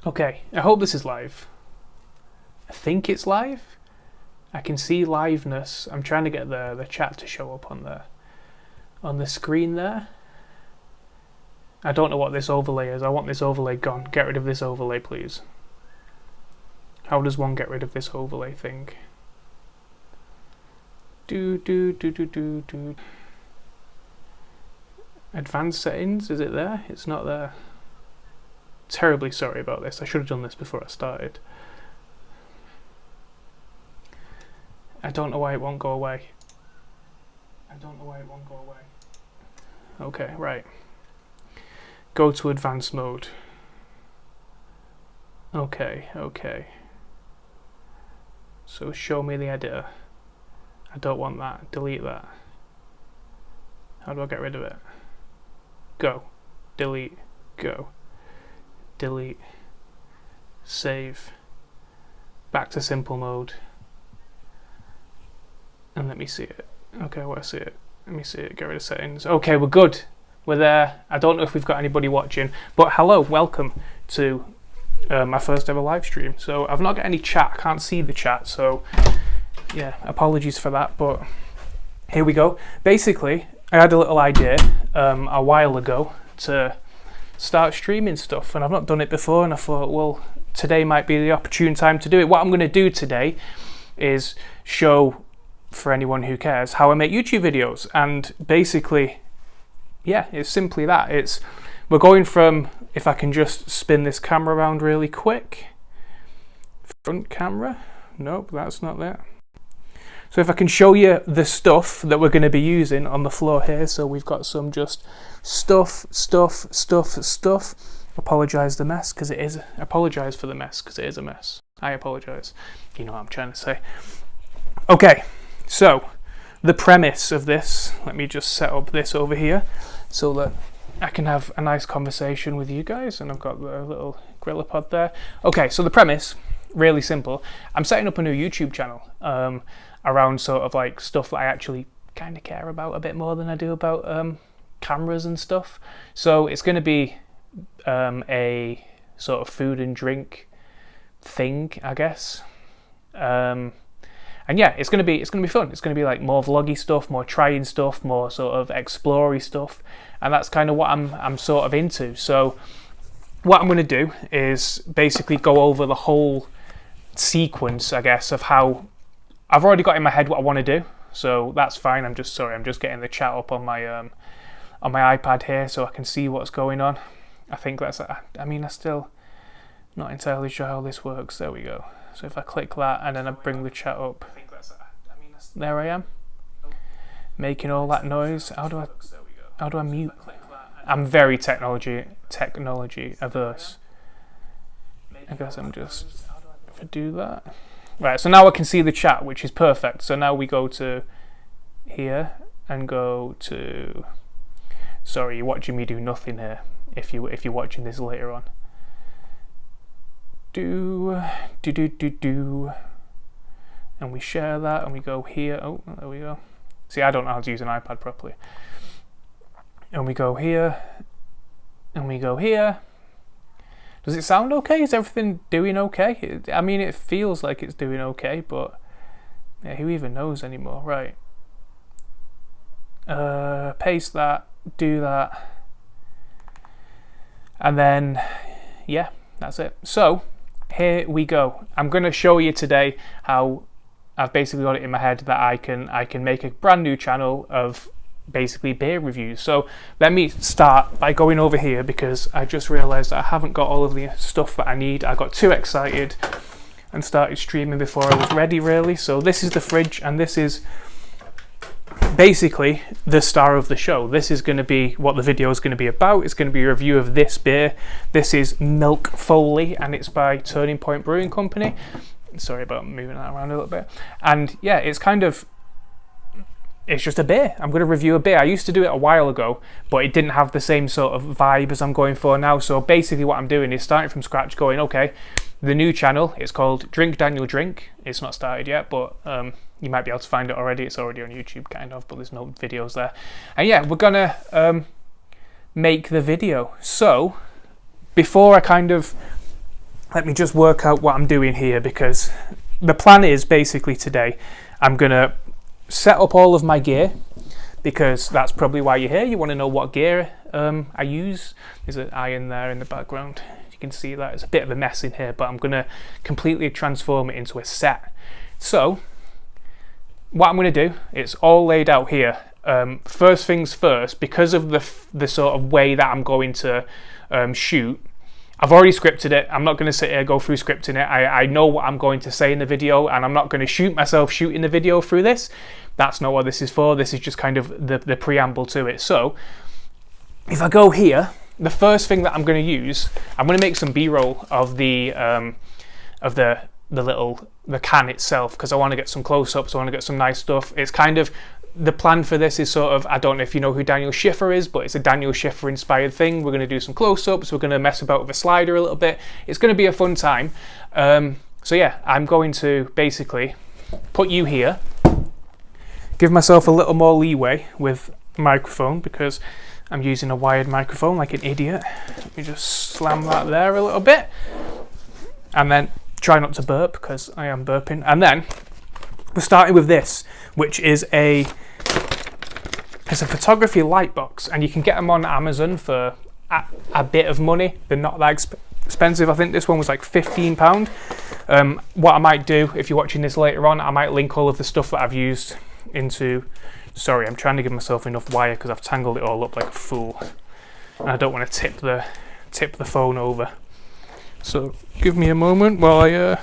Okay, I hope this is live. I think it's live. I can see liveness. I'm trying to get the chat to show up on the screen there. I don't know what this overlay is. I want this overlay gone. Get rid of this overlay, please. How does one get rid of this overlay thing? Do. Advanced settings, is it there? It's not there. Terribly sorry about this. I should have done this before I started. I don't know why it won't go away. Okay, right. Go to advanced mode. Okay. So show me the editor. I don't want that. Delete that. How do I get rid of it? Go. Delete. Go. Delete. Save. Back to simple mode. And let me see it. Okay, I want to see it. Let me see it. Get rid of settings. Okay, we're good. We're there. I don't know if we've got anybody watching, but hello, welcome to my first ever live stream. So I've not got any chat. I can't see the chat, so yeah, apologies for that. But here we go. Basically, I had a little idea a while ago to start streaming stuff, and I've not done it before, and I thought, well, today might be the opportune time to do it. What I'm going to do today is show, for anyone who cares, how I make YouTube videos. And basically, yeah, it's simply that. We're going from, if I can just spin this camera around really quick, front camera, nope, that's not there. So if I can show you the stuff that we're going to be using on the floor here. So we've got some just stuff. Apologise for the mess because it is a mess. I apologise. You know what I'm trying to say. Okay, so the premise of this, let me just set up this over here so that I can have a nice conversation with you guys, and I've got the little Gorilla Pod there. Okay, so the premise, really simple. I'm setting up a new YouTube channel around sort of like stuff that I actually kind of care about a bit more than I do about cameras and stuff. So it's going to be a sort of food and drink thing, I guess. And yeah, it's gonna be fun. It's gonna be like more vloggy stuff, more trying stuff, more sort of explory stuff, and that's kind of what I'm sort of into. So what I'm gonna do is basically go over the whole sequence, I guess, of how I've already got in my head what I want to do. So that's fine. I'm just getting the chat up on my iPad here so I can see what's going on. I think that's. I mean, I'm still not entirely sure how this works. There we go. So if I click that and then I bring the chat up, there I am, making all that noise. How do I mute? I'm very technology averse. I guess I'm just, if I do that. Right, so now I can see the chat, which is perfect. So now we go to here and go to, sorry, you're watching me do nothing here if you're watching this later on. Do, and we share that, and we go here. Oh, there we go. See, I don't know how to use an iPad properly. And we go here, and we go here. Does it sound okay? Is everything doing okay? I mean, it feels like it's doing okay, but yeah, who even knows anymore? Right. Paste that, do that, and then yeah, that's it. So here we go. I'm going to show you today how I've basically got it in my head that I can make a brand new channel of basically beer reviews. So let me start by going over here because I just realised that I haven't got all of the stuff that I need. I got too excited and started streaming before I was ready, really. So this is the fridge, and this is basically the star of the show. This is going to be what the video is going to be about. It's going to be a review of this beer. This is Milk Foley, and it's by Turning Point Brewing Company. Sorry about moving that around a little bit. And yeah, it's just a beer. I'm going to review a beer. I used to do it a while ago, but it didn't have the same sort of vibe as I'm going for now. So basically what I'm doing is starting from scratch, going, okay, the new channel, it's called Drink Daniel Drink. It's not started yet, but you might be able to find it already. It's already on YouTube, kind of, but there's no videos there. And yeah, we're going to make the video. So before I kind of let me just work out what I'm doing here, because the plan is basically today I'm going to set up all of my gear, because that's probably why you're here. You want to know what gear I use. There's an iron there in the background. You can see that it's a bit of a mess in here, but I'm going to completely transform it into a set. So what I'm going to do, it's all laid out here. First things first, because of the sort of way that I'm going to shoot, I've already scripted it. I'm not going to sit here go through scripting it. I know what I'm going to say in the video, and I'm not going to shoot myself shooting the video through this. That's not what this is for. This is just kind of the preamble to it. So if I go here, the first thing that I'm going to use, I'm going to make some B-roll of the can itself, because I want to get some close-ups. I want to get some nice stuff. It's kind of, the plan for this is sort of, I don't know if you know who Daniel Schiffer is, but it's a Daniel Schiffer inspired thing. We're going to do some close-ups. We're going to mess about with a slider a little bit. It's going to be a fun time. So yeah, I'm going to basically put you here, give myself a little more leeway with microphone, because I'm using a wired microphone like an idiot. Let me just slam that there a little bit, and then try not to burp, because I am burping. And then we're starting with this, which is it's a photography light box, and you can get them on Amazon for a bit of money. They're not that expensive. I think this one was like £15. What I might do, if you're watching this later on, I might link all of the stuff that I've used into, sorry, I'm trying to give myself enough wire because I've tangled it all up like a fool, and I don't want to tip the phone over. So give me a moment while I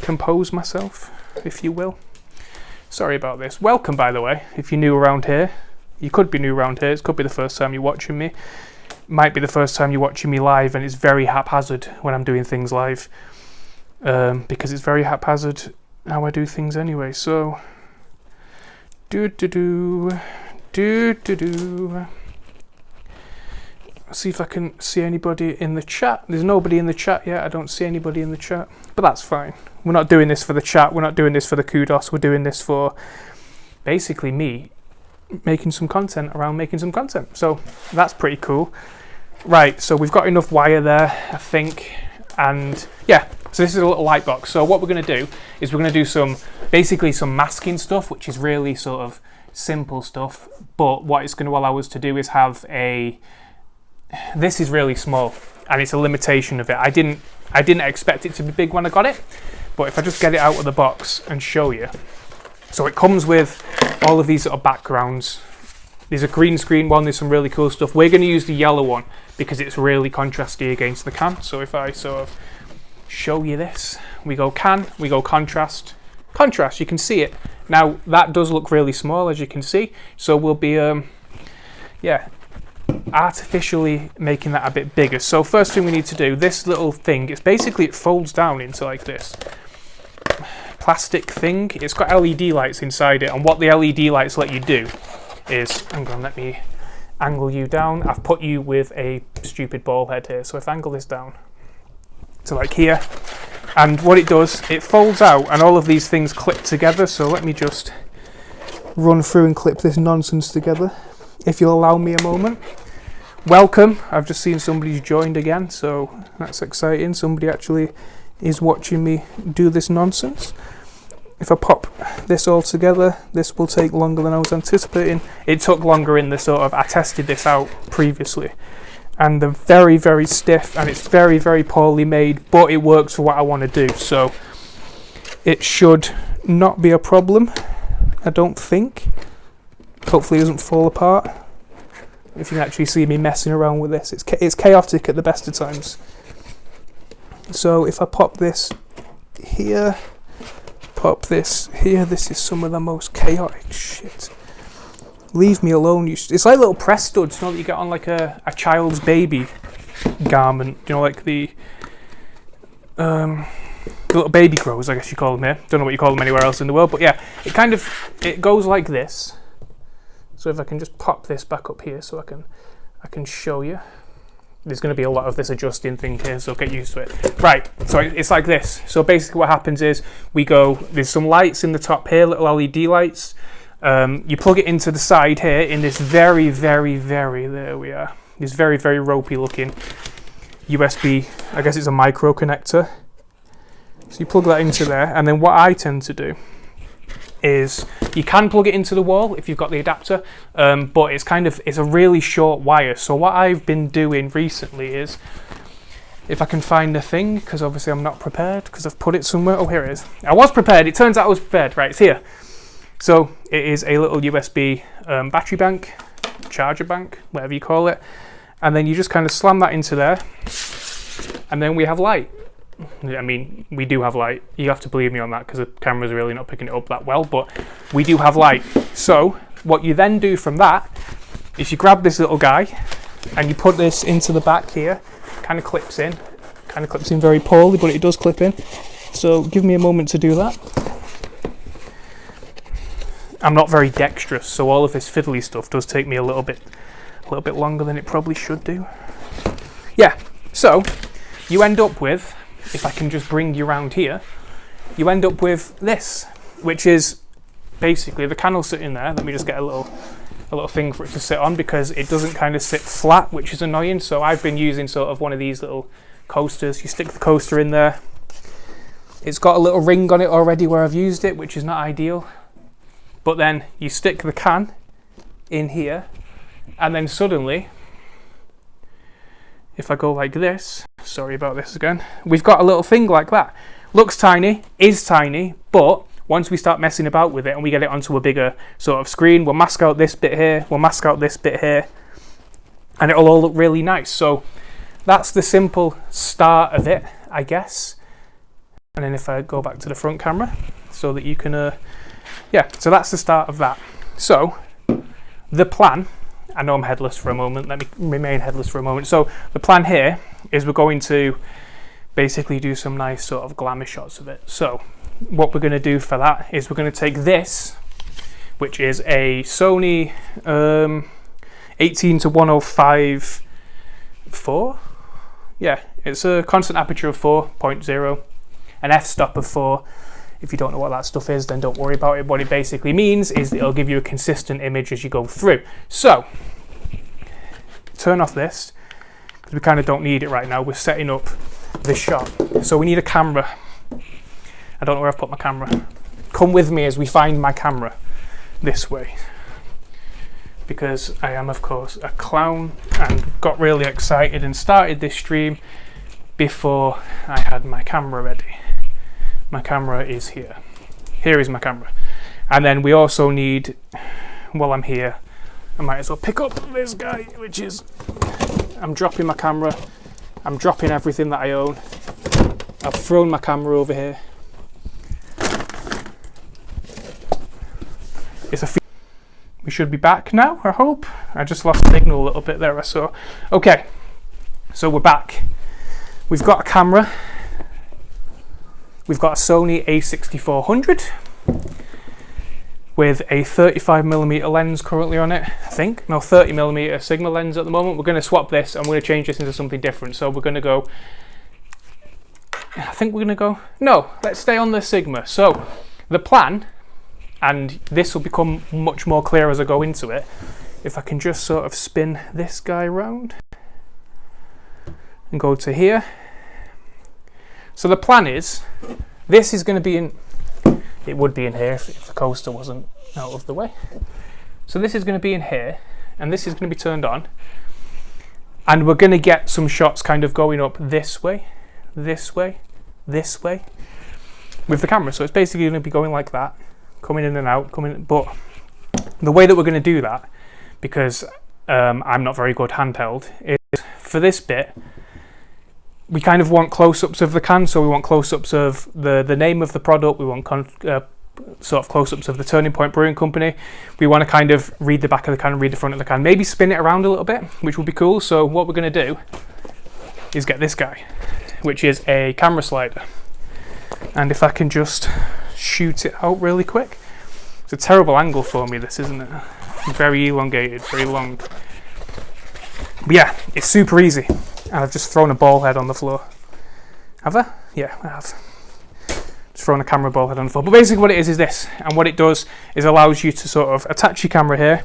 compose myself, if you will. Sorry about this. Welcome, by the way, if you're new around here. You could be new around here. It could be the first time you're watching me. Might be the first time you're watching me live, and it's very haphazard when I'm doing things live, because it's very haphazard how I do things anyway. So see if I can see anybody in the chat. There's nobody in the chat yet. I don't see anybody in the chat, but that's fine. We're not doing this for the chat. We're not doing this for the kudos. We're doing this for basically me making some content around making some content. So that's pretty cool. Right, so we've got enough wire there, I think, and yeah, so this is a little light box. So what we're going to do is we're going to do basically some masking stuff, which is really sort of simple stuff, but what it's going to allow us to do is have this is really small, and it's a limitation of it. I didn't expect it to be big when I got it, but if I just get it out of the box and show you. So it comes with all of these sort of backgrounds. There's a green screen one, there's some really cool stuff. We're going to use the yellow one because it's really contrasty against the can. So if I sort of show you this, we go can, we go contrast, you can see it. Now that does look really small, as you can see, so we'll be artificially making that a bit bigger. So first thing we need to do, this little thing, it folds down into like this plastic thing. It's got LED lights inside it, and what the LED lights let you do is, hang on, let me angle you down. I've put you with a stupid ball head here, so if I angle this down to like here, and what it does, it folds out and all of these things clip together. So let me just run through and clip this nonsense together, if you'll allow me a moment. Welcome, I've just seen somebody's joined again, so that's exciting. Somebody actually is watching me do this nonsense. If I pop this all together, this will take longer than I was anticipating. It took longer in the sort of, I tested this out previously, and they're very, very stiff, and it's very, very poorly made, but it works for what I want to do. So it should not be a problem, I don't think. Hopefully it doesn't fall apart. If you can actually see me messing around with this, it's chaotic at the best of times. So if I pop this here, pop this here, this is some of the most chaotic shit. Leave me alone. It's like little press studs, you know, that you get on like a child's baby garment, you know, like the little baby clothes, I guess you call them here. Don't know what you call them anywhere else in the world, but yeah, it goes like this. So if I can just pop this back up here so I can show you. There's going to be a lot of this adjusting thing here, so get used to it. Right, so it's like this. So basically what happens is there's some lights in the top here, little LED lights. You plug it into the side here in this very, very, very, there we are. This very, very ropey looking USB, I guess it's a micro connector. So you plug that into there, and then what I tend to do is you can plug it into the wall if you've got the adapter, but it's a really short wire. So what I've been doing recently is, if I can find the thing, because obviously I'm not prepared because I've put it somewhere. Oh, here it is. I was prepared. It turns out I was prepared. Right, it's here. So it is a little USB battery bank, charger bank, whatever you call it, and then you just kind of slam that into there, and then we have light. I mean, we do have light. You have to believe me on that because the camera's really not picking it up that well, but we do have light. So what you then do from that is you grab this little guy and you put this into the back here. Kind of clips in very poorly, but it does clip in. So give me a moment to do that. I'm not very dexterous, so all of this fiddly stuff does take me a little bit longer than it probably should do. Yeah, so you end up with, if I can just bring you around here, you end up with this, which is basically the can will sit in there. Let me just get a little thing for it to sit on, because it doesn't kind of sit flat, which is annoying. So I've been using sort of one of these little coasters. You stick the coaster in there. It's got a little ring on it already where I've used it, which is not ideal. But then you stick the can in here, and then suddenly, if I go like this, sorry about this again, we've got a little thing like that. Looks tiny, is tiny, but once we start messing about with it and we get it onto a bigger sort of screen, we'll mask out this bit here, we'll mask out this bit here, and it'll all look really nice. So that's the simple start of it, I guess. And then if I go back to the front camera so that you can, yeah, so that's the start of that. So the plan, I know I'm headless for a moment, let me remain headless for a moment. So the plan here is we're going to basically do some nice sort of glamour shots of it. So what we're going to do for that is we're going to take this, which is a Sony 18-105 4. Yeah, it's a constant aperture of 4.0, an f-stop of 4. If you don't know what that stuff is, then don't worry about it. What it basically means is that it'll give you a consistent image as you go through. So turn off this, because we kind of don't need it right now. We're setting up the shot. So we need a camera. I don't know where I've put my camera. Come with me as we find my camera this way, because I am, of course, a clown and got really excited and started this stream before I had my camera ready. My camera is here. Here is my camera. And then we also need, while I'm here, I might as well pick up this guy, which is, I'm dropping my camera, I'm dropping everything that I own. I've thrown my camera over here. We should be back now, I hope. I just lost signal a little bit there, I saw. Okay, so we're back. We've got a camera. We've got a Sony a6400 with a 35mm lens currently on it, I think. No, 30mm Sigma lens at the moment. We're going to swap this and we're going to change this into something different. So we're going to go, I think we're going to go, no, let's stay on the Sigma. So the plan, and this will become much more clear as I go into it, if I can just sort of spin this guy around and go to here. So the plan is, this is going to be in, it would be in here if the coaster wasn't out of the way. So this is going to be in here, and this is going to be turned on, and we're going to get some shots kind of going up this way, this way, this way with the camera. So it's basically going to be going like that, coming in and out, coming in, but the way that we're going to do that, because I'm not very good handheld, is for this bit, we kind of want close-ups of the can, so we want close-ups of the name of the product, we want sort of close-ups of the Turning Point Brewing Company. We want to kind of read the back of the can, read the front of the can, maybe spin it around a little bit, which would be cool. So what we're going to do is get this guy, which is a camera slider. And if I can just shoot it out really quick. It's a terrible angle for me, this, isn't it? Very elongated, very long. But yeah, it's super easy. And I've just thrown a ball head on the floor. Have I? Yeah, I have. Just thrown a camera ball head on the floor. But basically what it is this. And what it does is allows you to sort of attach your camera here,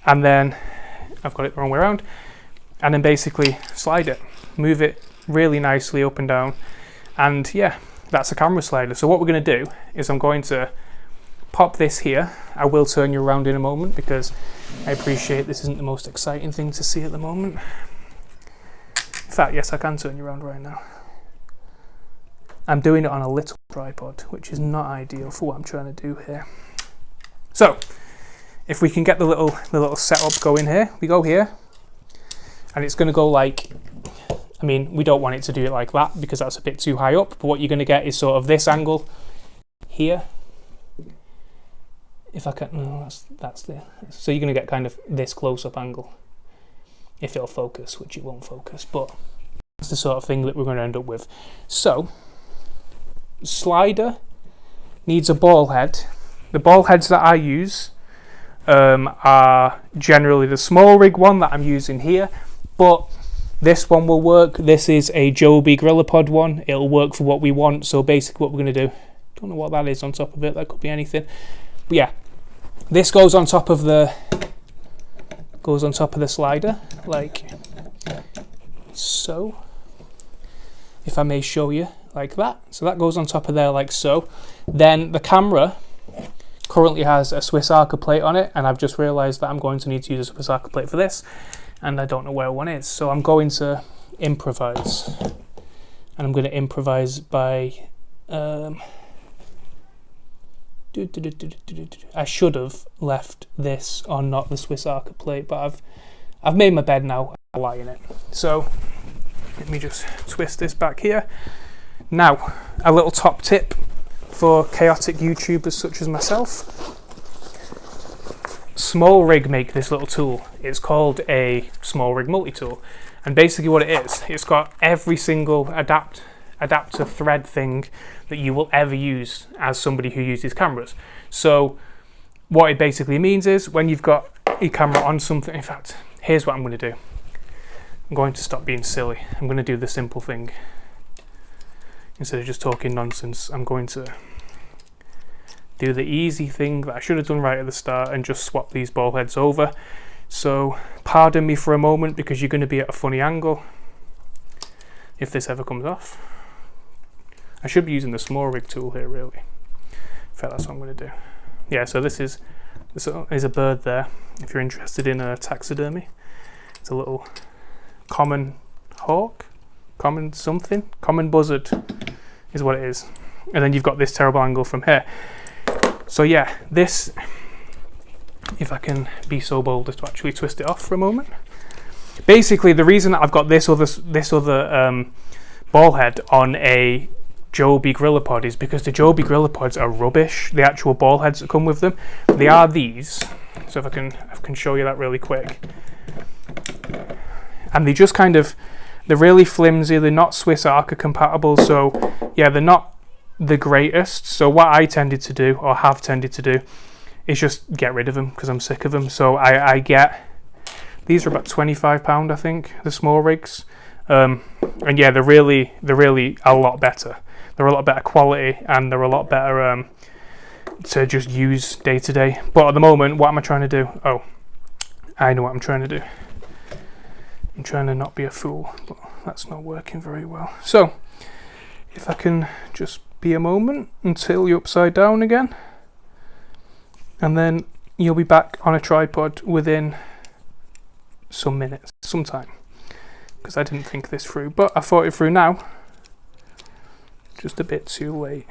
and then, I've got it the wrong way around, and then basically slide it, move it really nicely up and down. And yeah, that's a camera slider. So what we're going to do is I'm going to pop this here. I will turn you around in a moment because I appreciate this isn't the most exciting thing to see at the moment. In fact, yes, I can turn you around right now. I'm doing it on a little tripod, which is not ideal for what I'm trying to do here. So, if we can get the little setup going here, we go here, and it's going to go like, I mean, we don't want it to do it like that because that's a bit too high up, but what you're going to get is sort of this angle here. If I can, no, that's there. So you're going to get kind of this close-up angle, if it'll focus, which it won't focus, but that's the sort of thing that we're going to end up with. So, slider needs a ball head. The ball heads that I use are generally the small rig one that I'm using here, but this one will work. This is a Joby GorillaPod one. It'll work for what we want. So basically what we're going to do, don't know what that is on top of it, that could be anything, but yeah, this goes on top of the slider like so, if I may show you, like that. So that goes on top of there like so. Then the camera currently has a Swiss Arca plate on it, and I've just realised that I'm going to need to use a Swiss Arca plate for this, and I don't know where one is. So I'm going to improvise, and I'm going to improvise by I should have left this on not the Swiss Arca plate, but I've made my bed now. I'll lie in it. So let me just twist this back here. Now, a little top tip for chaotic YouTubers such as myself. Small Rig make this little tool. It's called a Small Rig multi-tool. And basically what it is, it's got every single adapter thread thing that you will ever use as somebody who uses cameras. So what it basically means is when you've got your camera on something, in fact, here's what I'm going to do. I'm going to stop being silly. I'm going to do the simple thing. Instead of just talking nonsense, I'm going to do the easy thing that I should have done right at the start and just swap these ball heads over. So pardon me for a moment because you're going to be at a funny angle if this ever comes off. I should be using the small rig tool here really. In fact, that's what I'm going to do. Yeah, so this is a bird there. If you're interested in taxidermy, it's a little common hawk, common buzzard is what it is. And then you've got this terrible angle from here. So yeah, this, if I can be so bold as to actually twist it off for a moment. Basically, the reason that I've got this other ball head on a Joby GorillaPod is because the Joby GorillaPods are rubbish. The actual ball heads that come with them, they are these. So if I can show you that really quick. And they just they're really flimsy. They're not Swiss Arca compatible. So yeah, they're not the greatest. So what I tended to do, or have tended to do, is just get rid of them because I'm sick of them. So I get, these are about £25 I think, the small rigs, and yeah, they're really a lot better. They're a lot better quality and they're a lot better to just use day to day. But at the moment, what am I trying to do? Oh, I know what I'm trying to do. I'm trying to not be a fool, but that's not working very well. So if I can just be a moment until you're upside down again, and then you'll be back on a tripod within some minutes, some time, because I didn't think this through, but I thought it through now. Just a bit too late.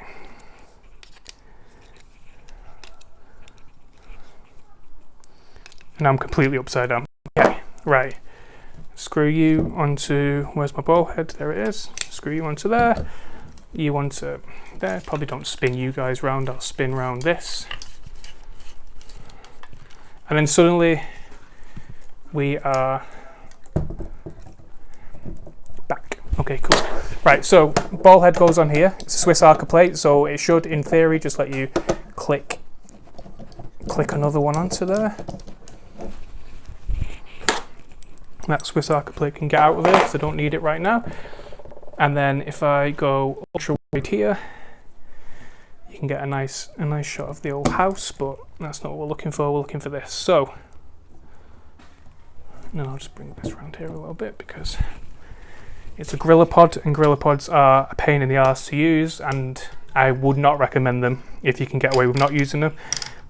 And I'm completely upside down. Okay, right. Screw you onto, where's my ball head? There it is. Screw you onto there. You onto there. Probably don't spin you guys round. I'll spin round this. And then suddenly we are back. Okay, cool. Right, so ball head goes on here. It's a Swiss Arca plate, so it should, in theory, just let you click another one onto there. That Swiss Arca plate can get out of there because I don't need it right now. And then if I go ultra wide here, you can get a nice shot of the old house, but that's not what we're looking for. We're looking for this. So, and then I'll just bring this around here a little bit because It's a GorillaPod, and GorillaPods are a pain in the arse to use, and I would not recommend them if you can get away with not using them.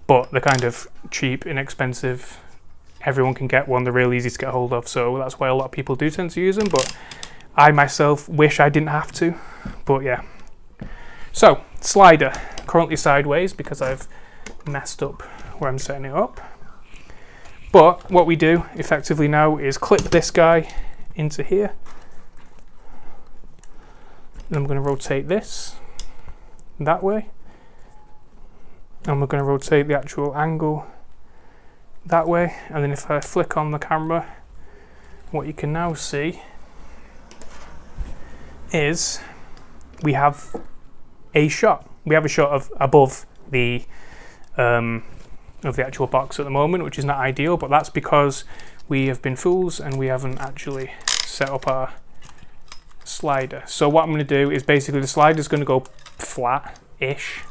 But they're kind of cheap, inexpensive. Everyone can get one. They're real easy to get hold of, so that's why a lot of people do tend to use them. But I myself wish I didn't have to. But yeah. So slider, currently sideways because I've messed up where I'm setting it up. But what we do effectively now is clip this guy into here. And I'm going to rotate this that way. And we're going to rotate the actual angle that way. And then if I flick on the camera, what you can now see is we have a shot. We have a shot of above the actual box at the moment, which is not ideal, but that's because we have been fools and we haven't actually set up our slider. So what I'm going to do is basically the slider is going to go flat-ish,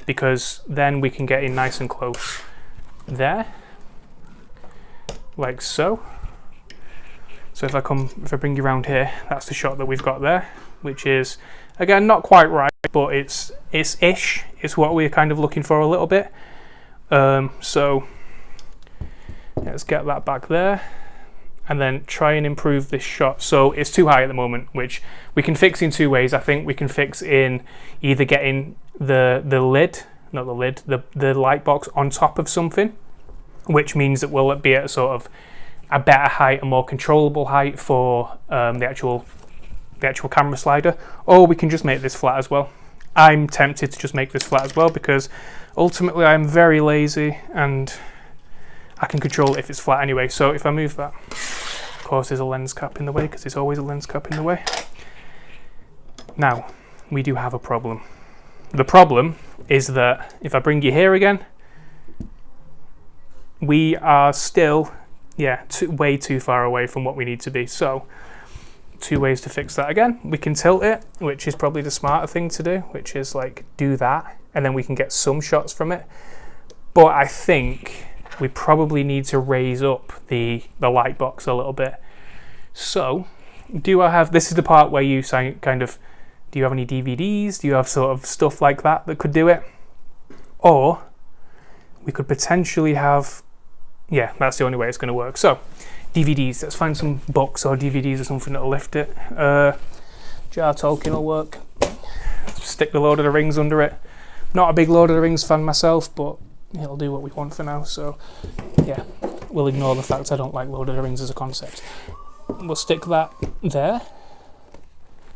because then we can get in nice and close there, like so. So if I bring you around here, that's the shot that we've got there, which is again not quite right, but it's ish. It's what we're kind of looking for a little bit. So let's get that back there, and then try and improve this shot. So it's too high at the moment, which we can fix in two ways. I think we can fix in either getting the light box on top of something, which means that we'll be at sort of a better height, a more controllable height for the actual camera slider, or we can just make this flat as well. I'm tempted to just make this flat as well because ultimately I'm very lazy and I can control it if it's flat anyway. So if I move that, of course there's a lens cap in the way because there's always a lens cap in the way. Now, we do have a problem. The problem is that if I bring you here again, we are still, way too far away from what we need to be. So, two ways to fix that again. We can tilt it, which is probably the smarter thing to do, which is like do that, and then we can get some shots from it. But I think we probably need to raise up the light box a little bit. So, this is the part where you kind of, do you have any DVDs? Do you have sort of stuff like that could do it? Or we could potentially have, that's the only way it's going to work. So, DVDs, let's find some books or DVDs or something that'll lift it. Jar Tolkien will work. Stick the Lord of the Rings under it. Not a big Lord of the Rings fan myself, but it'll do what we want for now. So, we'll ignore the fact I don't like Lord of the Rings as a concept. We'll stick that there.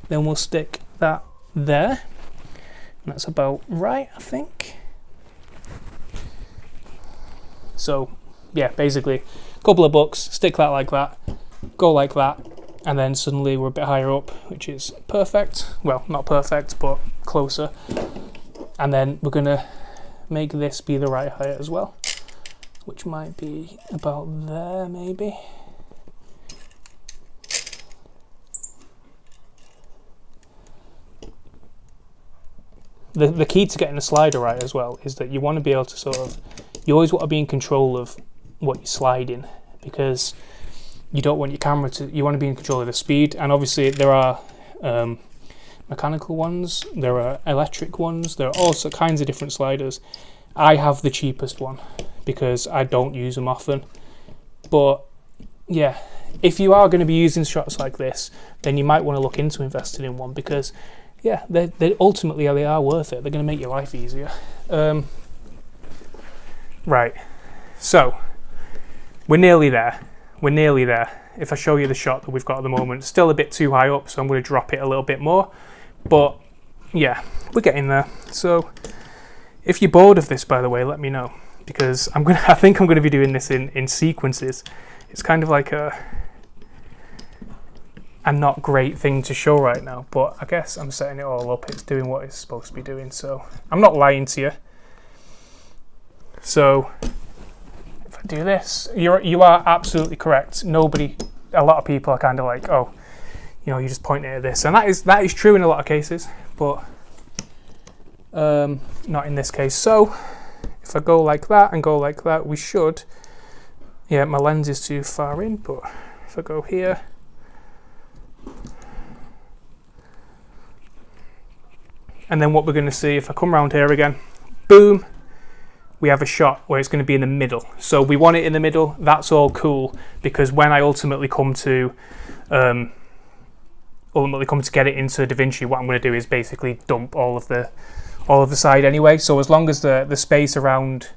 Then we'll stick that there. And that's about right, I think. So, basically, a couple of books, stick that like that, go like that, and then suddenly we're a bit higher up, which is perfect. Well, not perfect, but closer. And then we're going to make this be the right height as well, which might be about there, maybe. The key to getting the slider right as well is that you want to be able to you always want to be in control of what you're sliding, because you don't want your camera you want to be in control of the speed. And obviously there are mechanical ones, there are electric ones, there are all kinds of different sliders. I have the cheapest one because I don't use them often, but if you are going to be using shots like this, then you might want to look into investing in one, because they ultimately they are worth it. They're going to make your life easier. Right, so we're nearly there. If I show you the shot that we've got at the moment, it's still a bit too high up, so I'm going to drop it a little bit more. But we're getting there. So if you're bored of this, by the way, let me know, because I think I'm going to be doing this in sequences. It's kind of like a not great thing to show right now, but I guess I'm setting it all up. It's doing what it's supposed to be doing, so I'm not lying to you. So if I do this, you are absolutely correct. A lot of people are kind of like, oh, you're just pointing at this, and that is true in a lot of cases, but not in this case. So if I go like that and go like that, we should. My lens is too far in, but if I go here And then what we're going to see, if I come around here again, boom, we have a shot where it's going to be in the middle. So we want it in the middle. That's all cool, because when I ultimately come to get it into DaVinci, what I'm going to do is basically dump all of the side anyway. So as long as the space around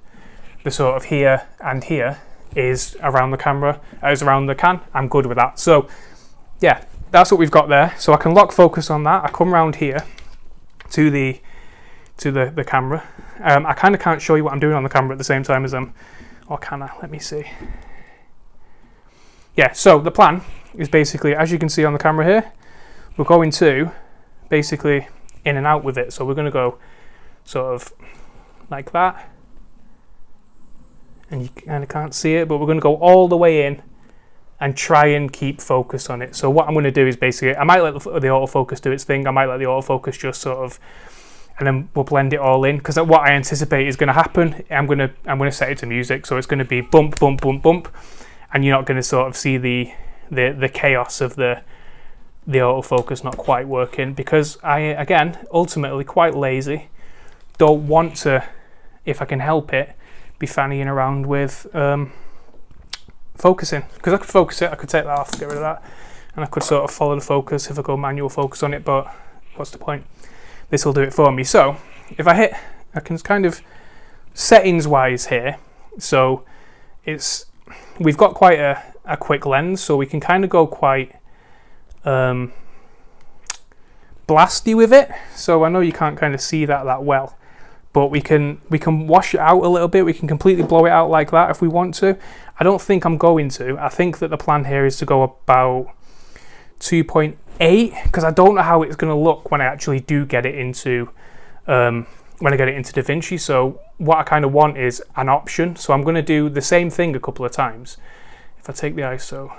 the sort of here and here is around the camera, is around the can, I'm good with that. So yeah, that's what we've got there. So I can lock focus on that. I come around here to the camera. I kind of can't show you what I'm doing on the camera at the same time as or can I? Let me see. Yeah, so the plan is basically, as you can see on the camera here, we're going to basically in and out with it. So we're going to go sort of like that, and you kind of can't see it, but we're going to go all the way in and try and keep focus on it. So what I'm going to do is basically, I might let the autofocus do its thing. I might let the autofocus just sort of, and then we'll blend it all in, because what I anticipate is going to happen, I'm going to set it to music, so it's going to be bump, bump, bump, bump, and you're not going to sort of see the chaos of the autofocus not quite working, because I, again, ultimately quite lazy, don't want to, if I can help it, be fannying around with focusing, because I could focus it, I could take that off, get rid of that, and I could sort of follow the focus if I go manual focus on it, but what's the point? This will do it for me. So if I can kind of settings wise here, so we've got quite a quick lens, so we can kind of go quite blasty with it. So I know you can't kind of see that well, but we can wash it out a little bit. We can completely blow it out like that if we want to. I don't think I'm going to. I think that the plan here is to go about 2.8, because I don't know how it's going to look when I actually do get it into DaVinci. So what I kind of want is an option. So I'm going to do the same thing a couple of times. If I take the ISO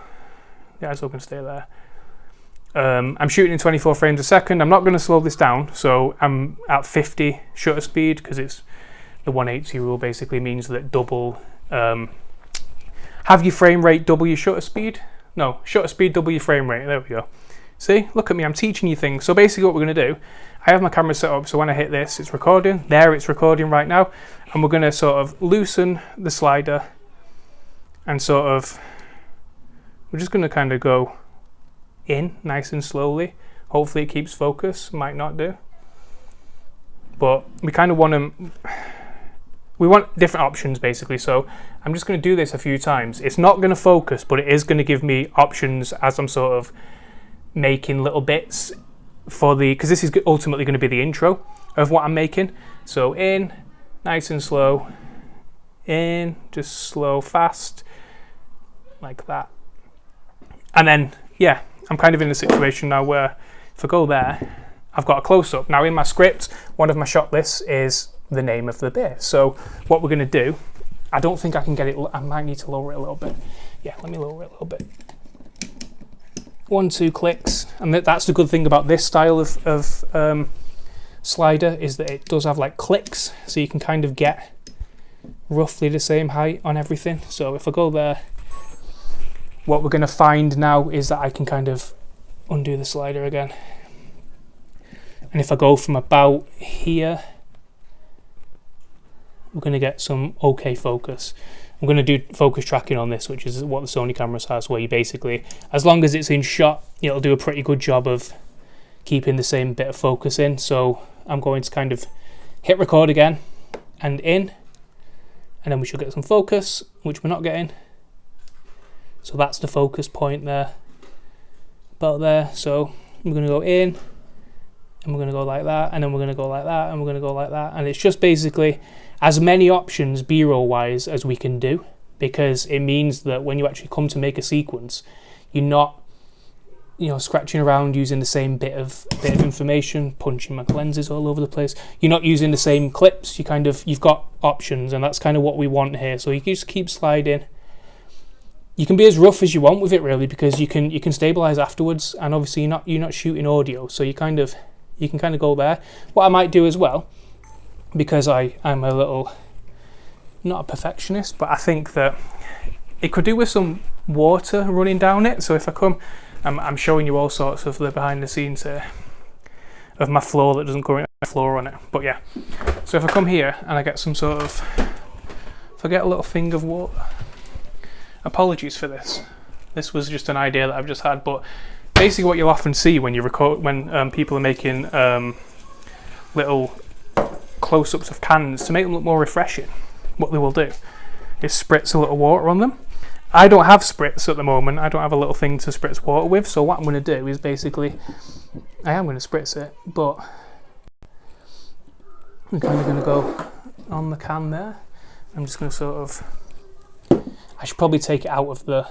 can stay there. I'm shooting in 24 frames a second. I'm not going to slow this down, so I'm at 50 shutter speed, because it's the 180 rule basically means that double, have your frame rate double your shutter speed. No, shutter speed double your frame rate. There we go. See, look at me, I'm teaching you things. So basically what we're going to do, I have my camera set up, so when I hit this, it's recording. There, it's recording right now. And we're going to sort of loosen the slider and sort of, we're just going to kind of go in nice and slowly. Hopefully it keeps focus, might not do. But we kind of want we want different options basically. So I'm just going to do this a few times. It's not going to focus, but it is going to give me options as I'm sort of making little bits because this is ultimately going to be the intro of what I'm making. So in, nice and slow, in, just slow, fast, like that. And then, yeah, I'm kind of in a situation now where if I go there, I've got a close-up. Now in my script, one of my shot lists is the name of the bit. So what we're going to do, I don't think I can get it, I might need to lower it a little bit. Yeah, let me lower it a little bit. 1, 2 clicks, and that's the good thing about this style of slider, is that it does have like clicks, so you can kind of get roughly the same height on everything. So if I go there, what we're going to find now is that I can kind of undo the slider again, and if I go from about here, we're going to get some okay focus. I'm going to do focus tracking on this, which is what the Sony cameras has, where you basically, as long as it's in shot, it'll do a pretty good job of keeping the same bit of focus in. So I'm going to kind of hit record again and in, and then we should get some focus, which we're not getting. So that's the focus point there, about there. So we're going to go in, and we're going to go like that, and then we're going to go like that, and we're going to go like that. And it's just basically as many options B-roll wise as we can do, because it means that when you actually come to make a sequence, you're not, you know, scratching around using the same bit of information, punching my lenses all over the place. You're not using the same clips. You've got options, and that's kind of what we want here. So you can just keep sliding. You can be as rough as you want with it, really, because you can stabilize afterwards, and obviously you're not shooting audio, so you can kind of go there. What I might do as well, because I'm a little, not a perfectionist, but I think that it could do with some water running down it. So if I come, I'm showing you all sorts of the behind the scenes here of my floor that doesn't currently. floor on it. But yeah, so if I come here and I get some sort of, if I get a little thing of water, apologies for this. This was just an idea that I've just had, but basically what you'll often see when you record, when people are making little close-ups of cans to make them look more refreshing, what they will do is spritz a little water on them. I don't have spritz at the moment. I don't have a little thing to spritz water with, so what I'm going to do is basically, I am going to spritz it, but I'm kind of going to go on the can there. I'm just going to sort of, I should probably take it out of the,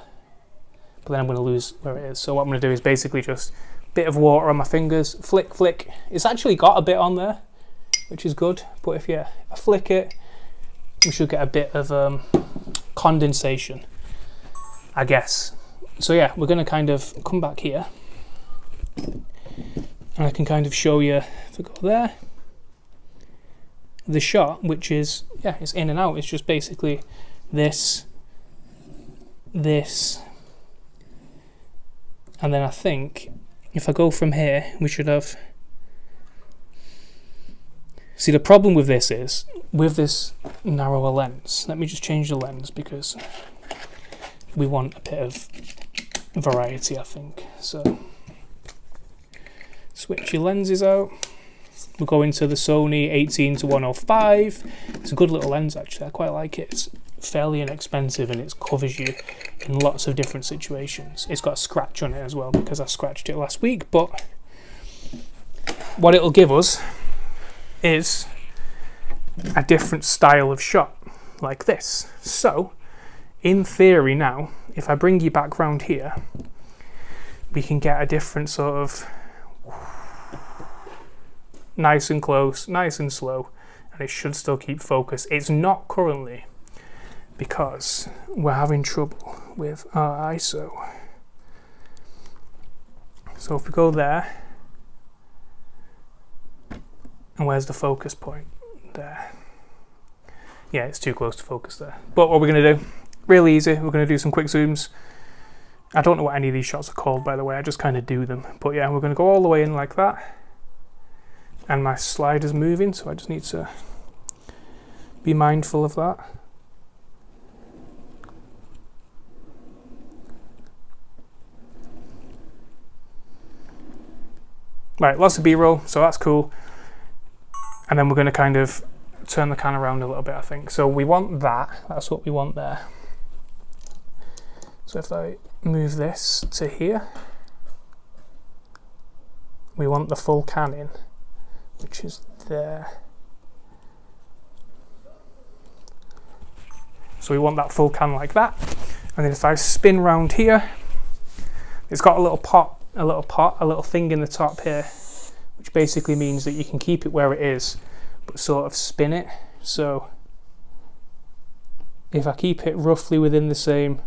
but then I'm going to lose where it is. So what I'm going to do is basically just a bit of water on my fingers, flick, flick. It's actually got a bit on there, which is good, but if I flick it, we should get a bit of condensation, I guess. So yeah, we're going to kind of come back here, and I can kind of show you, if I go there, the shot, which is, yeah, it's in and out. It's just basically this, this, and then I think if I go from here, we should have, see, the problem with this is, with this narrower lens, let me just change the lens because we want a bit of variety, I think. So switch your lenses out. We'll go into the Sony 18-105. It's a good little lens actually, I quite like it. It's fairly inexpensive and it covers you in lots of different situations. It's got a scratch on it as well because I scratched it last week, but what it'll give us is a different style of shot like this. So in theory now, if I bring you back round here, we can get a different sort of nice and close, nice and slow, and it should still keep focus. It's not currently because we're having trouble with our ISO. So if we go there, and where's the focus point? There. Yeah, it's too close to focus there. But what we're going to do, really easy, we're going to do some quick zooms. I don't know what any of these shots are called, by the way, I just kind of do them. But yeah, we're going to go all the way in like that. And my slider's moving, so I just need to be mindful of that. Right, lots of B-roll, so that's cool. And then we're going to kind of turn the can around a little bit, I think. So we want that, that's what we want there. So if I move this to here, we want the full can in, which is there. So we want that full can like that. And then if I spin round here, it's got a little thing in the top here, which basically means that you can keep it where it is, but sort of spin it. So if I keep it roughly within the same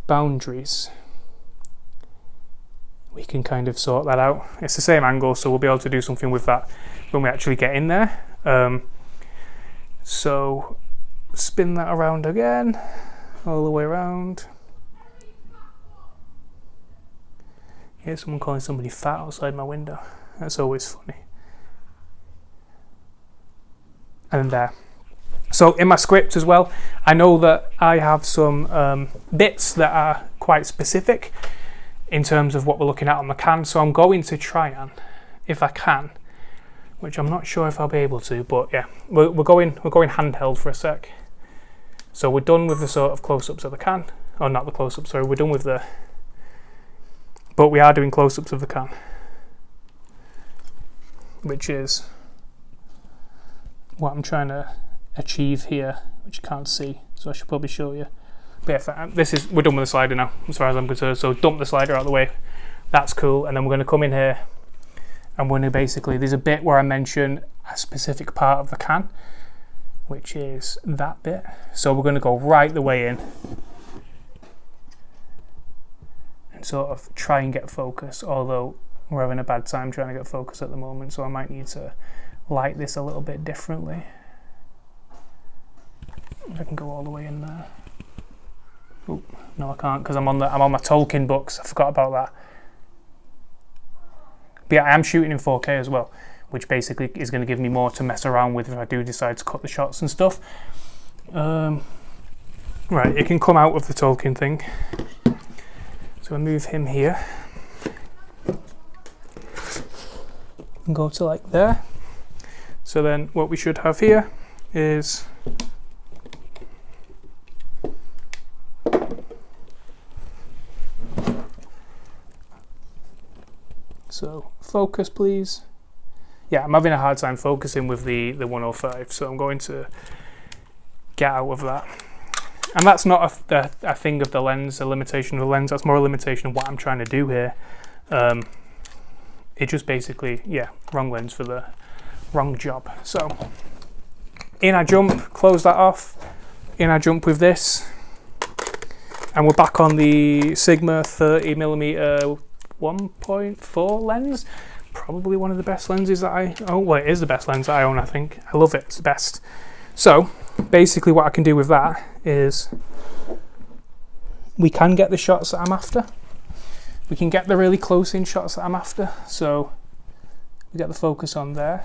boundaries, we can kind of sort that out. It's the same angle, so we'll be able to do something with that when we actually get in there. So spin that around again, all the way around. Here's someone calling somebody fat outside my window. That's always funny. And then there. So in my script as well, I know that I have some bits that are quite specific in terms of what we're looking at on the can. So I'm going to try and, if I can, which I'm not sure if I'll be able to, but yeah, we're going handheld for a sec. So we're done with the sort of close-ups of the can, or not the close-ups, sorry, we're done with the, but we are doing close-ups of the can, which is what I'm trying to achieve here, which you can't see, so I should probably show you. But yeah, we're done with the slider now, as far as I'm concerned, so dump the slider out of the way. That's cool, and then we're going to come in here, and we're going to basically, there's a bit where I mention a specific part of the can, which is that bit. So we're going to go right the way in and sort of try and get focus, although we're having a bad time trying to get focus at the moment, so I might need to light this a little bit differently. If I can go all the way in there. Oh, no, I can't, because I'm on my Tolkien books. I forgot about that. But yeah, I am shooting in 4K as well, which basically is going to give me more to mess around with if I do decide to cut the shots and stuff. Right, it can come out of the Tolkien thing. So I move him here. And go to like there. So then what we should have here is so focus please. Yeah, I'm having a hard time focusing with the 105, so I'm going to get out of that. And that's not a thing of the lens, a limitation of the lens, that's more a limitation of what I'm trying to do here. It just basically, yeah, wrong lens for the wrong job. So, in I jump, close that off, in I jump with this, and we're back on the Sigma 30mm 1.4 lens. Probably one of the best lenses that I own. Well, it is the best lens that I own, I think. I love it, it's the best. So, basically what I can do with that is we can get the shots that I'm after. We can get the really close in shots that I'm after. So, we get the focus on there.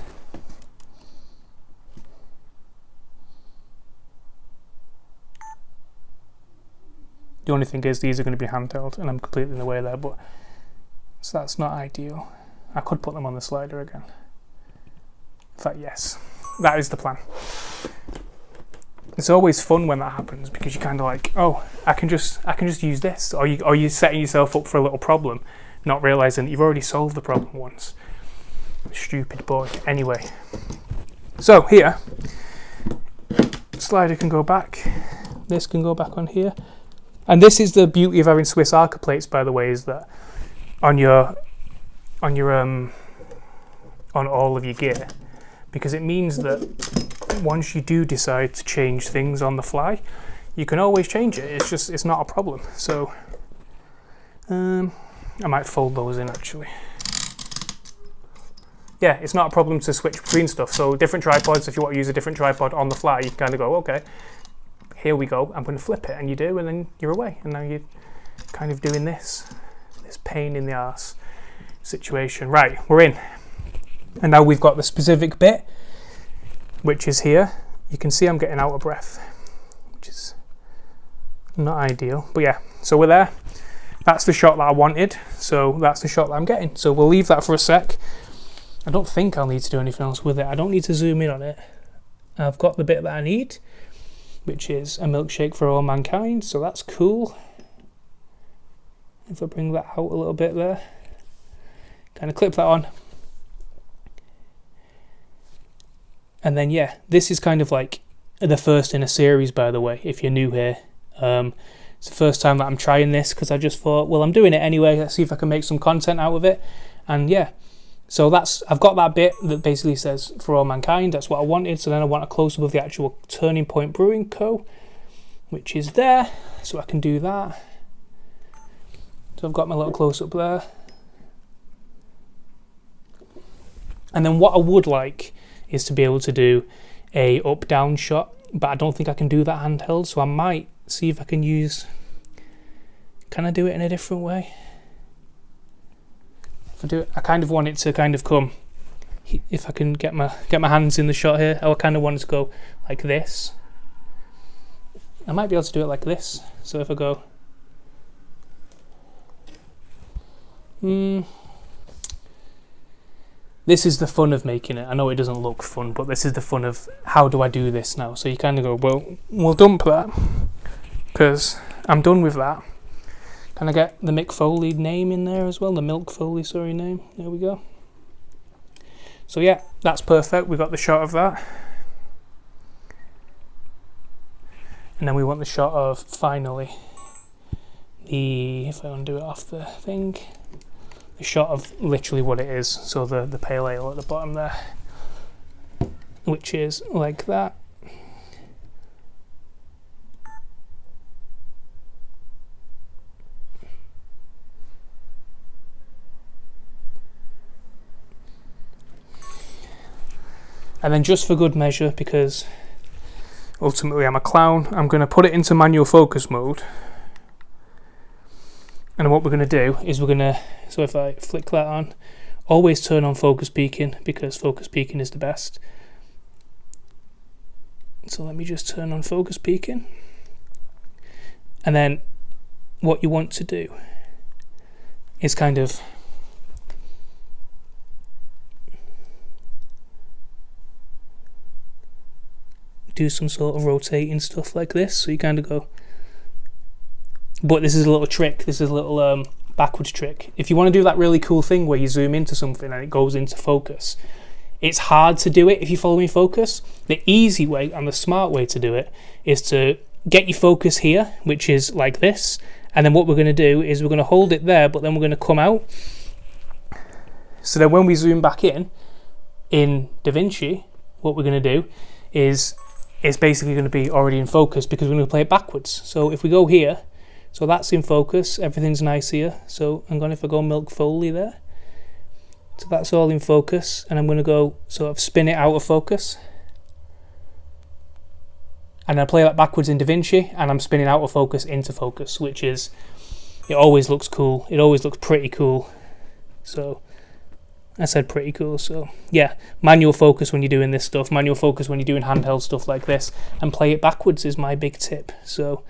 The only thing is these are going to be handheld and I'm completely in the way there, but so that's not ideal. I could put them on the slider again. In fact, yes, that is the plan. It's always fun when that happens because you're kind of like, oh, I can just use this, or you're setting yourself up for a little problem, not realizing that you've already solved the problem once. Stupid boy. Anyway, so here, slider can go back. This can go back on here, and this is the beauty of having Swiss Arca plates, by the way, is that on all of your gear, because it means that once you do decide to change things on the fly, you can always change it. It's not a problem. So I might fold those in actually. Yeah, it's not a problem to switch between stuff. So different tripods, if you want to use a different tripod on the fly, you can kind of go, okay, here we go, I'm going to flip it, and you do, and then you're away, and now you're kind of doing this pain in the arse situation. Right, we're in, and now we've got the specific bit, which is here. You can see I'm getting out of breath, which is not ideal, but yeah, so we're there. That's the shot that I wanted, so that's the shot that I'm getting. So we'll leave that for a sec. I don't think I'll need to do anything else with it. I don't need to zoom in on it. I've got the bit that I need, which is a milkshake for all mankind, so that's cool. If I bring that out a little bit there, kind of clip that on. And then yeah, this is kind of like the first in a series, by the way, if you're new here. It's the first time that I'm trying this because I just thought, well, I'm doing it anyway, let's see if I can make some content out of it. And yeah, so I've got that bit that basically says for all mankind, that's what I wanted. So then I want a close-up of the actual Turning Point Brewing Co., which is there, so I can do that. So I've got my little close-up there. And then what I would like is to be able to do a up-down shot, but I don't think I can do that handheld, so I might see if I can can I do it in a different way? If I do it, I kind of want it to kind of come, if I can get my hands in the shot here, I kind of want it to go like this. I might be able to do it like this, so if I go, this is the fun of making it. I know it doesn't look fun, but this is the fun of how do I do this now. So you kind of go, well, we'll dump that because I'm done with that. Can I get the Mick Foley name in there as well? The Milk Foley, sorry, name. There we go. So yeah, that's perfect. We got the shot of that. And then we want the shot of, finally, if I undo it off the thing, the shot of literally what it is. So the pale ale at the bottom there, which is like that. And then just for good measure, because ultimately I'm a clown, I'm going to put it into manual focus mode. And what we're going to do is so if I flick that on, Always turn on focus peaking because focus peaking is the best. So let me just turn on focus peaking. And then what you want to do is kind of do some sort of rotating stuff like this. So you kind of go, but this is a little trick. This is a little backwards trick. If you want to do that really cool thing where you zoom into something and it goes into focus, it's hard to do it if you follow me focus. The easy way and the smart way to do it is to get your focus here, which is like this, and then what we're going to do is we're going to hold it there, but then we're going to come out. So then when we zoom back in DaVinci, what we're going to do is it's basically going to be already in focus because we're going to play it backwards. So if we go here, so that's in focus, everything's nice here. So if I go Milk Foley there, so that's all in focus, and I'm going to go sort of spin it out of focus. And I play that backwards in DaVinci, and I'm spinning out of focus into focus, which is, it always looks cool. It always looks pretty cool. So I said pretty cool. So yeah, manual focus when you're doing this stuff, manual focus when you're doing handheld stuff like this, and play it backwards is my big tip. So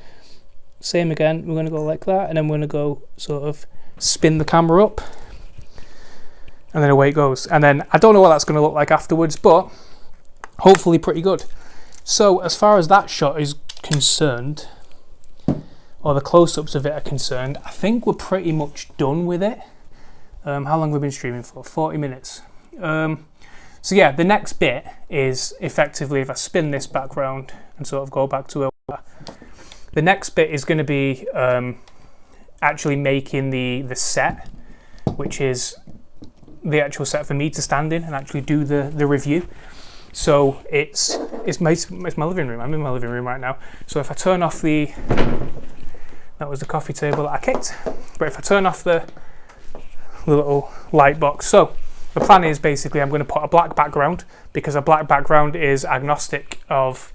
same again, we're going to go like that, and then we're going to go sort of spin the camera up, and then away it goes. And then I don't know what that's going to look like afterwards, but hopefully pretty good. So as far as that shot is concerned, or the close-ups of it are concerned, I think we're pretty much done with it. How long have we been streaming for? 40 minutes. So yeah, the next bit is effectively, if I spin this back round and sort of go back to where we were, the next bit is going to be actually making the set, which is the actual set for me to stand in and actually do the review. So it's my living room. I'm in my living room right now. So if I turn off that was the coffee table that I kicked, but if I turn off the little light box, so the plan is basically I'm going to put a black background, because a black background is agnostic of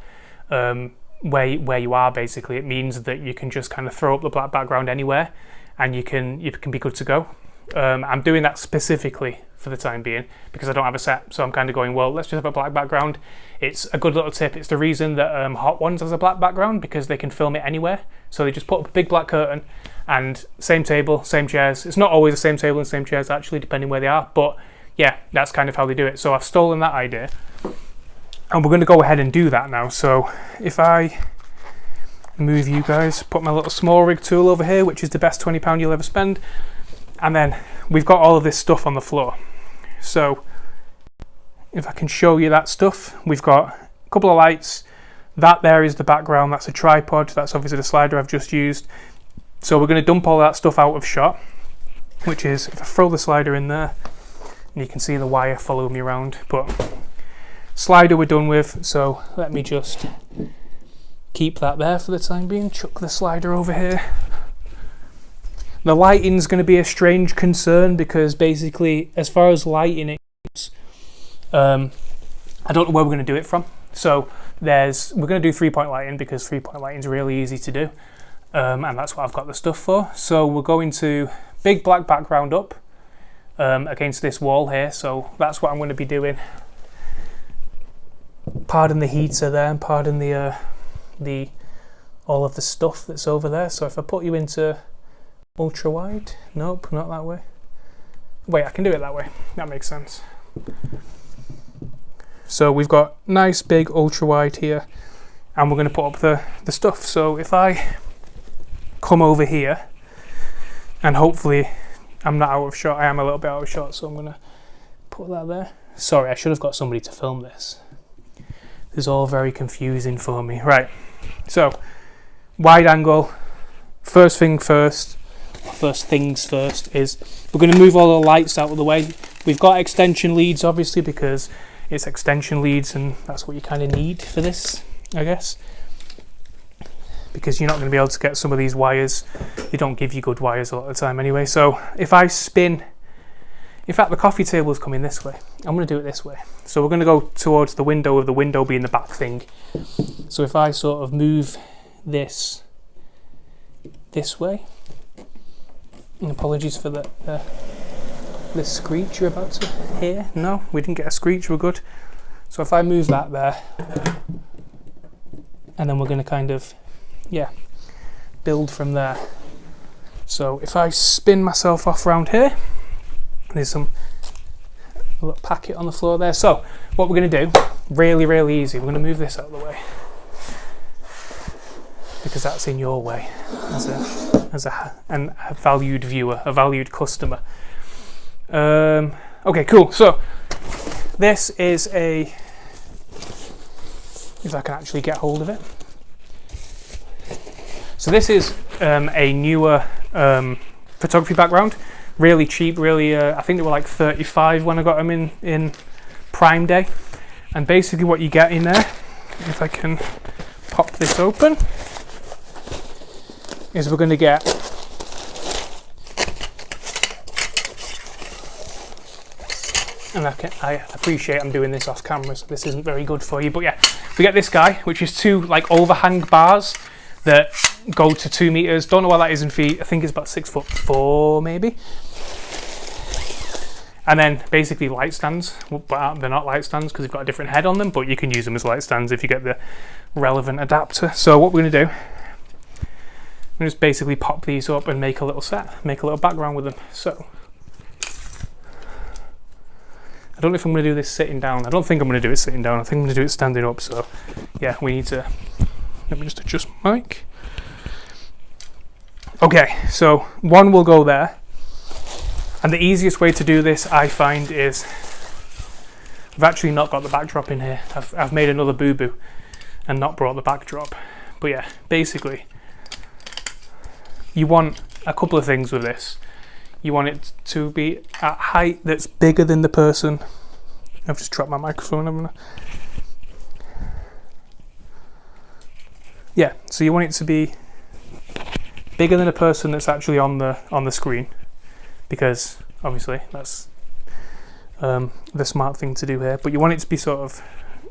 where you are. Basically, it means that you can just kind of throw up the black background anywhere, and you can be good to go. I'm doing that specifically for the time being because I don't have a set, so I'm kind of going, well, let's just have a black background. It's a good little tip. It's the reason that Hot Ones has a black background, because they can film it anywhere. So they just put up a big black curtain and same table, same chairs. It's not always the same table and same chairs actually, depending where they are, but yeah, that's kind of how they do it. So I've stolen that idea, and we're going to go ahead and do that now. So if I move you guys, put my little small rig tool over here, which is the best £20 you'll ever spend, and then we've got all of this stuff on the floor. So if I can show you that stuff, we've got a couple of lights. That there is the background. That's a tripod. That's obviously the slider I've just used. So we're going to dump all that stuff out of shot, which is, if I throw the slider in there, and you can see the wire follow me around, but slider we're done with. So let me just keep that there for the time being. Chuck the slider over here. The lighting's going to be a strange concern, because basically, as far as lighting it goes, I don't know where we're going to do it from. So we're going to do 3-point lighting, because 3-point lighting is really easy to do, and that's what I've got the stuff for. So we're going to big black background up against this wall here. So that's what I'm going to be doing. Pardon the heater there, and pardon the all of the stuff that's over there. So if I put you into ultra wide, nope, not that way. Wait, I can do it that way. That makes sense. So we've got nice big ultra wide here, and we're going to put up the stuff. So if I come over here, and hopefully I'm not out of shot. I am a little bit out of shot, so I'm going to put that there. Sorry, I should have got somebody to film this. This is all very confusing for me. Right, so wide angle. First things first is we're going to move all the lights out of the way. We've got extension leads, obviously, because it's extension leads, and that's what you kind of need for this, I guess, because you're not going to be able to get some of these wires. They don't give you good wires a lot of the time anyway. So if I spin, in fact, the coffee table is coming this way. I'm going to do it this way. So we're going to go towards the window, with the window being the back thing. So if I sort of move this way, and apologies for the the screech you're about to hear? No, we didn't get a screech, we're good. So if I move that there, and then we're going to kind of, yeah, build from there. So if I spin myself off around here, there's a little packet on the floor there. So what we're going to do, really easy, we're going to move this out of the way, because that's in your way as a valued viewer, a valued customer. Okay, cool. So this is a, if I can actually get hold of it. So this is a newer photography background, really cheap, really, I think they were like 35 when I got them in Prime Day. And basically what you get in there, if I can pop this open, is we're going to get and I appreciate I'm doing this off camera, so this isn't very good for you, but yeah, we get this guy, which is two like overhang bars that go to 2 meters. Don't know what that is in feet. I think it's about 6'4" maybe. And then basically light stands, but they're not light stands because they've got a different head on them, but you can use them as light stands if you get the relevant adapter. So what we're going to do, I'm just basically pop these up and make a little set, make a little background with them. So I don't know if I'm going to do this sitting down. I don't think I'm going to do it sitting down. I think I'm going to do it standing up. So yeah, we need to, let me just adjust my mic. Okay, so one will go there. And the easiest way to do this, I find, is I've actually not got the backdrop in here. I've made another boo-boo and not brought the backdrop. But yeah, basically, you want a couple of things with this. You want it to be at height that's bigger than the person. I've just dropped my microphone, haven't I? Yeah, so you want it to be bigger than a person that's actually on the screen, because obviously that's the smart thing to do here. But you want it to be sort of,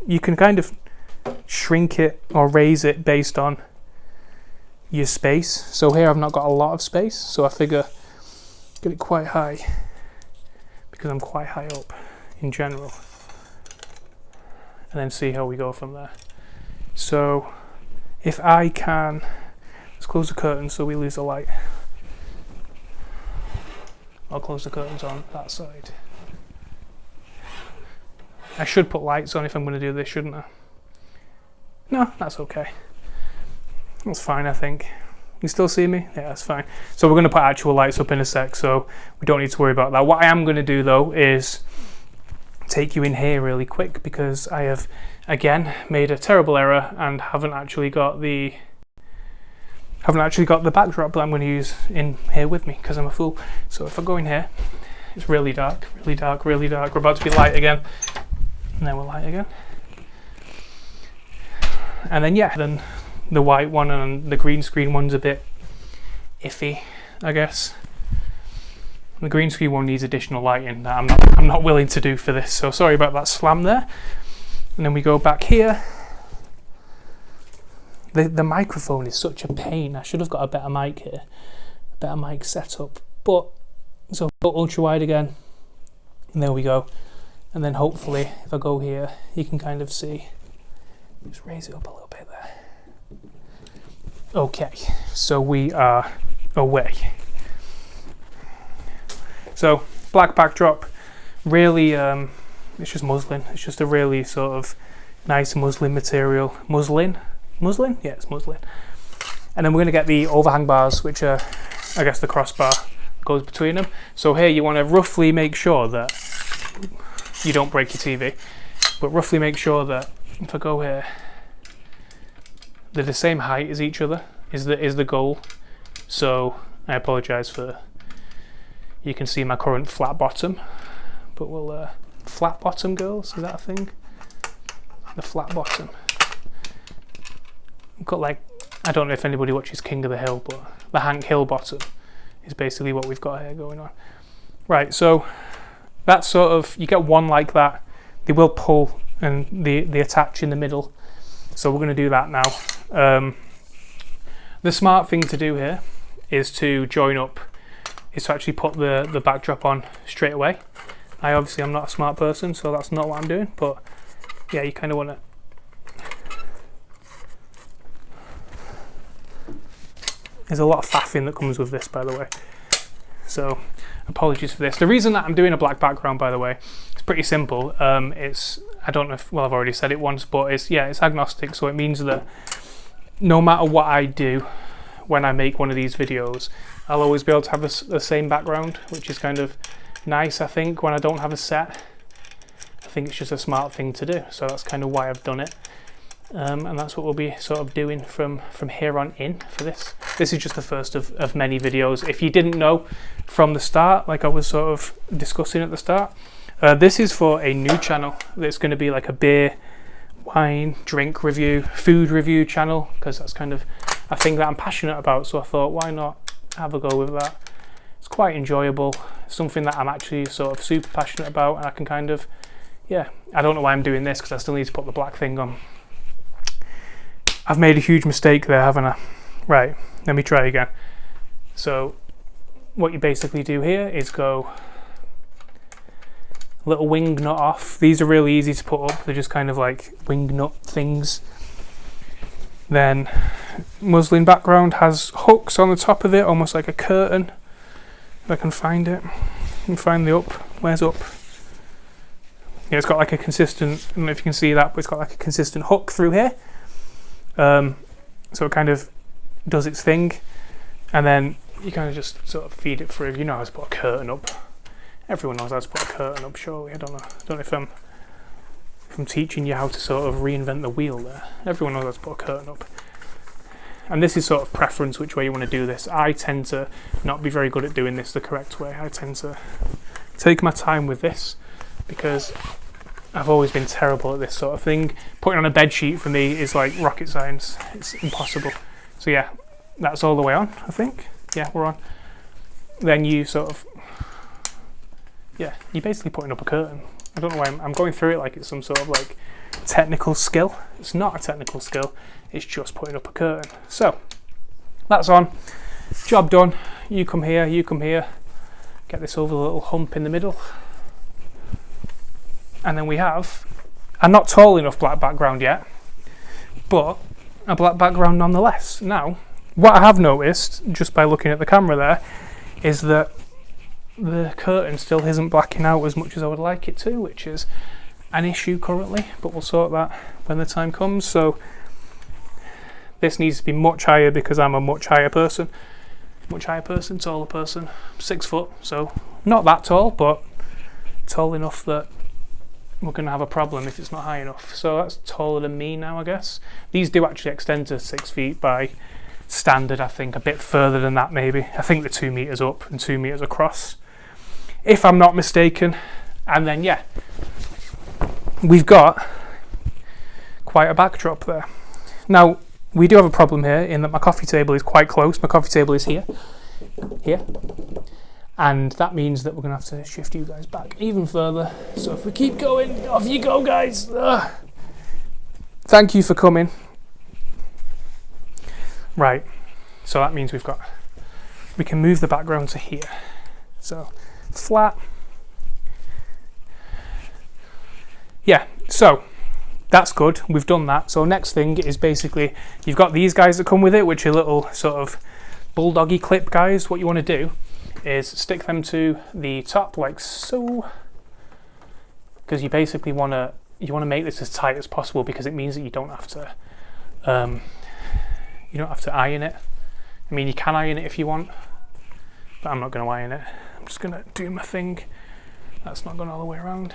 you can kind of shrink it or raise it based on your space. So here I've not got a lot of space, so I figure get it quite high because I'm quite high up in general, and then see how we go from there. So if I can, let's close the curtains so we lose the light. I'll close the curtains on that side. I should put lights on if I'm going to do this, shouldn't I? No, that's okay. That's fine, I think. You still see me? Yeah, that's fine. So we're going to put actual lights up in a sec, so we don't need to worry about that. What I am going to do though is take you in here really quick, because I have again made a terrible error and haven't actually got the backdrop that I'm going to use in here with me, because I'm a fool. So if I go in here, it's really dark, really dark, really dark. We're about to be light again, and then we're light again. And then yeah, then the white one and the green screen one's a bit iffy, I guess. The green screen one needs additional lighting that I'm not willing to do for this. So sorry about that slam there. And then we go back here. The microphone is such a pain. I should have got a better mic here, a better mic setup. But so go ultra wide again, and there we go. And then hopefully, if I go here, you can kind of see. Just raise it up a little bit there. Okay, so we are away. So black backdrop, really, it's just muslin. It's just a really sort of nice muslin material. Muslin? Yeah, it's muslin. And then we're going to get the overhang bars, which are, I guess, the crossbar goes between them. So here you want to roughly make sure that you don't break your TV, but roughly make sure that if I go here, they're the same height as each other is the goal. So I apologise for, you can see my current flat bottom, but we'll flat bottom girls, is that a thing? The flat bottom. I've got like, I don't know if anybody watches King of the Hill, but the Hank Hill bottom is basically what we've got here going on. Right, so that's sort of, you get one like that. They will pull and they attach in the middle. So we're going to do that now. The smart thing to do here is to join up is to actually put the backdrop on straight away. Obviously I'm not a smart person, so that's not what I'm doing, but yeah, you kind of want to. There's a lot of faffing that comes with this, by the way, so apologies for this. The reason that I'm doing a black background, by the way, it's pretty simple. It's, I don't know if, well, I've already said it once, but it's agnostic, so it means that no matter what I do when I make one of these videos, I'll always be able to have the same background, which is kind of nice, I think, when I don't have a set. I think it's just a smart thing to do, so that's kind of why I've done it. And that's what we'll be sort of doing from here on in for this. This is just the first of many videos. If you didn't know from the start, like I was sort of discussing at the start, this is for a new channel that's going to be like a beer, wine, drink review, food review channel, because that's kind of a thing that I'm passionate about, so I thought, why not have a go with that? It's quite enjoyable, something that I'm actually sort of super passionate about, and I can kind of, yeah, I don't know why I'm doing this, because I still need to put the black thing on. I've made a huge mistake there, haven't I? Right, let me try again. So what you basically do here is go little wing nut off. These are really easy to put up, they're just kind of like wing nut things. Then muslin background has hooks on the top of it, almost like a curtain. If I can find it, you can find the up. Where's up? Yeah, it's got like a consistent, I don't know if you can see that, but it's got like a consistent hook through here. So it kind of does its thing, and then you kind of just sort of feed it through. You know how to put a curtain up. Everyone knows how to put a curtain up, surely. I don't know if I'm teaching you how to sort of reinvent the wheel there. Everyone knows how to put a curtain up. And this is sort of preference, which way you want to do this. I tend to not be very good at doing this the correct way. I tend to take my time with this, because I've always been terrible at this sort of thing. Putting on a bed sheet for me is like rocket science. It's impossible. So yeah, that's all the way on, I think. Yeah, we're on. Then you sort of, yeah, you're basically putting up a curtain. I don't know why I'm going through it like it's some sort of like technical skill. It's not a technical skill. It's just putting up a curtain. So that's on. Job done. You come here, you come here. Get this over the little hump in the middle. And then we have a not tall enough black background yet, but a black background nonetheless. Now, what I have noticed, just by looking at the camera there, is that the curtain still isn't blacking out as much as I would like it to, which is an issue currently, but we'll sort that when the time comes. So this needs to be much higher, because I'm a much higher person, taller person. I'm 6 foot, so not that tall, but tall enough that we're going to have a problem if it's not high enough. So that's taller than me now, I guess. These do actually extend to 6 feet by standard, I think, a bit further than that maybe. I think they're 2 meters up and 2 meters across, if I'm not mistaken. And then yeah, we've got quite a backdrop there. Now we do have a problem here in that my coffee table is quite close. My coffee table is here, and that means that we're gonna have to shift you guys back even further. So if we keep going, off you go, guys. Ugh. Thank you for coming. Right, so that means we can move the background to here. So flat. Yeah, so that's good, we've done that. So next thing is basically, you've got these guys that come with it, which are little sort of bulldoggy clip guys. What you want to do is stick them to the top like so, because you basically want to make this as tight as possible, because it means that you don't have to iron it. I mean, you can iron it if you want, but I'm not going to iron it. I'm just going to do my thing. That's not going all the way around.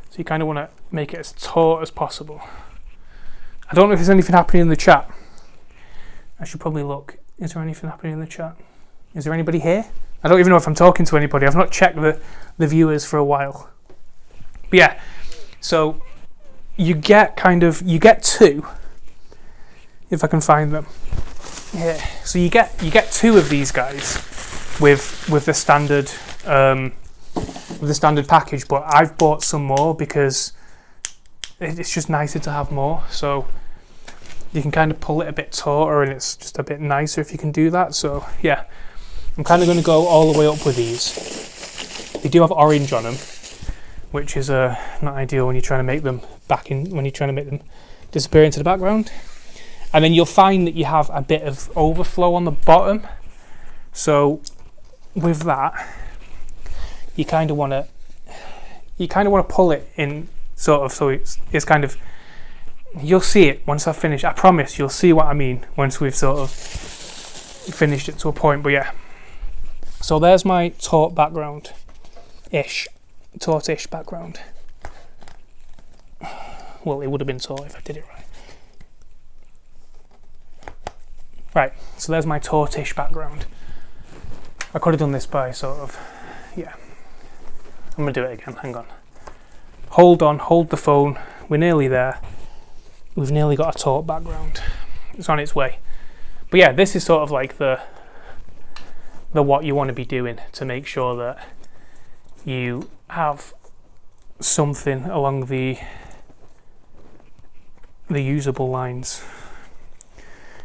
So you kind of want to make it as taut as possible. I don't know if there's anything happening in the chat. I should probably look. Is there anything happening in the chat? Is there anybody here? I don't even know if I'm talking to anybody. I've not checked the viewers for a while. But yeah, so you get two, if I can find them. Yeah. So you get two of these guys with the standard package, but I've bought some more because it's just nicer to have more. So you can kind of pull it a bit tauter, and it's just a bit nicer if you can do that. So yeah, I'm kind of going to go all the way up with these. They do have orange on them, which is not ideal when you're trying to make them disappear into the background. And then you'll find that you have a bit of overflow on the bottom. So with that, you kind of want to pull it in sort of, so it's kind of, you'll see it once I've finished. I promise you'll see what I mean once we've sort of finished it to a point. But yeah, so there's my taut background-ish, taut-ish background. Well, it would have been taut if I did it right. Right, so there's my taut-ish background. I could have done this by sort of, yeah. I'm going to do it again, hang on. Hold on, hold the phone. We're nearly there. We've nearly got a taut background. It's on its way. But yeah, this is sort of like the what you want to be doing to make sure that you have something along the usable lines.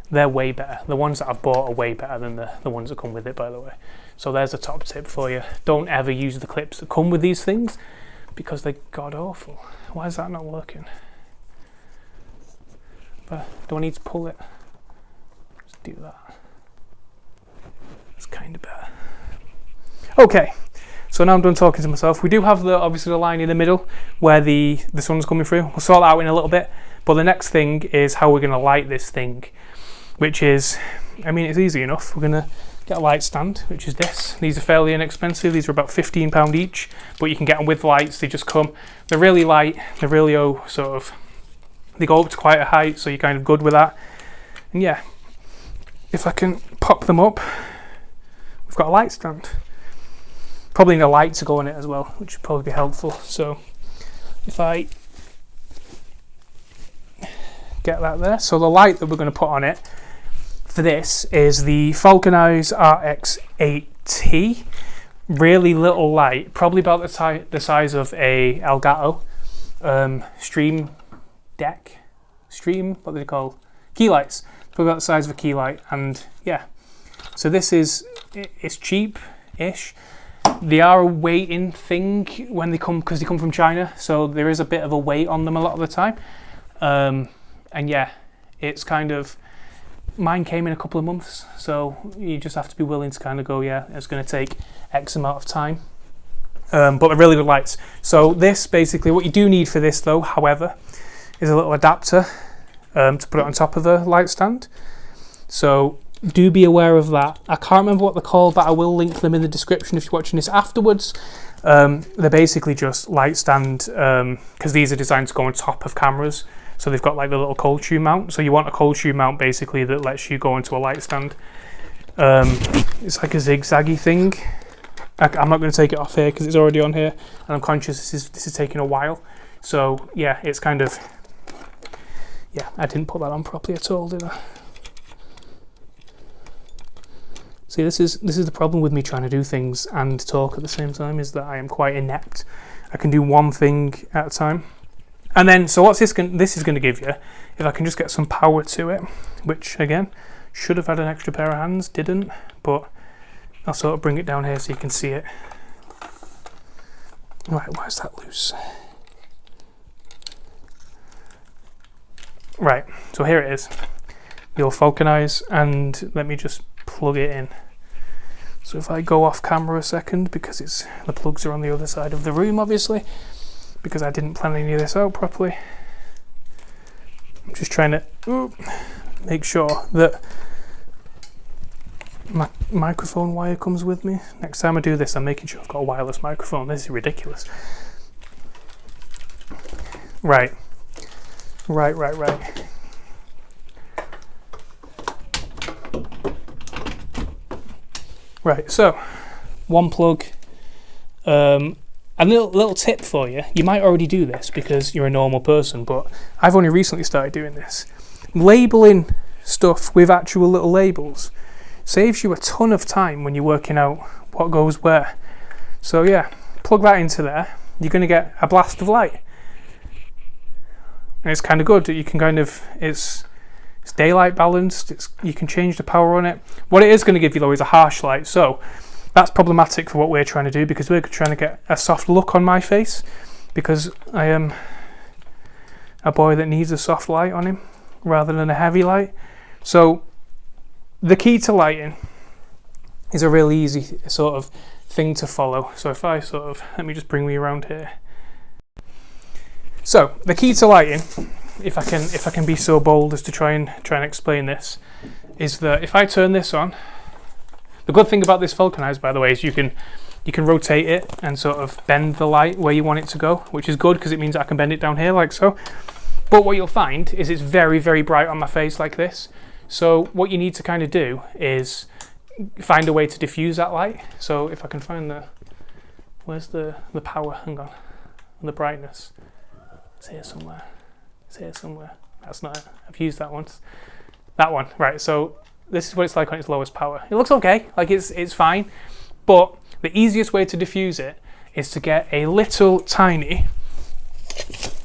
They're way better. The ones that I've bought are way better than the ones that come with it, by the way. So there's a top tip for you. Don't ever use the clips that come with these things because they're god awful. Why is that not working? But do I need to pull it? Let's do that. That's kind of better. Okay, so now I'm done talking to myself. We do have obviously the line in the middle where the sun's coming through. We'll sort that out in a little bit. But the next thing is how we're going to light this thing, which is, I mean, it's easy enough. We're going to get a light stand, which is this. These are fairly inexpensive. These are about £15 each, but you can get them with lights. They just come. They're really light. They're really they go up to quite a height, so you're kind of good with that. And yeah, if I can pop them up, we've got a light stand. Probably need a light to go on it as well, which would probably be helpful. So if I get that there. So the light that we're going to put on it for this is the Falcon Eyes RX8T. Really little light, probably about the size of a Elgato what do they call? Key lights. Probably about the size of a key light. And yeah, so this it's cheap-ish. They are a weighting thing when they come, because they come from China, so there is a bit of a weight on them a lot of the time. And yeah, it's kind of, mine came in a couple of months, so you just have to be willing to kind of go, yeah, it's going to take X amount of time. But they're really good lights. So this, basically, what you do need for this though, however, is a little adapter to put it on top of the light stand. So do be aware of that. I can't remember what they're called, but I will link them in the description if you're watching this afterwards. They're basically just light stand, because these are designed to go on top of cameras. So they've got like the little cold shoe mount. So you want a cold shoe mount basically that lets you go into a light stand. It's like a zigzaggy thing. I'm not going to take it off here because it's already on here, and I'm conscious this is taking a while. So yeah, it's kind of, yeah, I didn't put that on properly at all, did I? See, this is the problem with me trying to do things and talk at the same time, is that I am quite inept. I can do one thing at a time. And then, so what's this is going to give you, if I can just get some power to it, which again, should have had an extra pair of hands, didn't, but I'll sort of bring it down here so you can see it. Right, why is that loose? Right, so here it is, your Falcon Eyes, and let me just plug it in. So if I go off camera a second, because the plugs are on the other side of the room, obviously, because I didn't plan any of this out properly. I'm just trying to make sure that my microphone wire comes with me. Next time I do this, I'm making sure I've got a wireless microphone. This is ridiculous. Right. Right, so one plug. A little tip for you. You might already do this because you're a normal person, but I've only recently started doing this. Labeling stuff with actual little labels saves you a ton of time when you're working out what goes where. So yeah, plug that into there. You're going to get a blast of light. And it's kind of good that you can kind of, it's It's daylight balanced. You can change the power on it. What it is going to give you though is a harsh light. So that's problematic for what we're trying to do, because we're trying to get a soft look on my face, because I am a boy that needs a soft light on him rather than a heavy light. So the key to lighting is a really easy sort of thing to follow. So if I sort of, let me just bring me around here. So the key to lighting, if I can be so bold as to try and explain this, is that if I turn this on, the good thing about this vulcanized, by the way, is you can rotate it and sort of bend the light where you want it to go, which is good because it means I can bend it down here like so. But what you'll find is it's very, very bright on my face like this. So what you need to kind of do is find a way to diffuse that light. So if I can find where's the power, hang on, and the brightness. It's here somewhere. It's here somewhere. That's not it. I've used that once. That one, right. So this is what it's like on its lowest power. It looks okay, like it's fine. But the easiest way to diffuse it is to get a little tiny,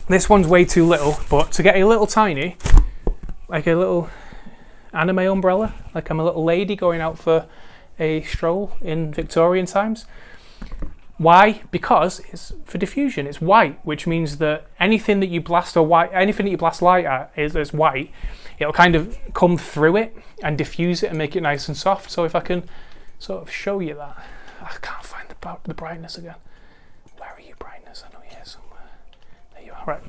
this one's way too little, but to get a little tiny, like a little anime umbrella, like I'm a little lady going out for a stroll in Victorian times. Why? Because it's for diffusion. It's white, which means that anything that you blast light at is white. It'll kind of come through it and diffuse it and make it nice and soft. So if I can sort of show you that, I can't find the brightness again. Where are you, brightness? I know you're here somewhere. There you are. Right.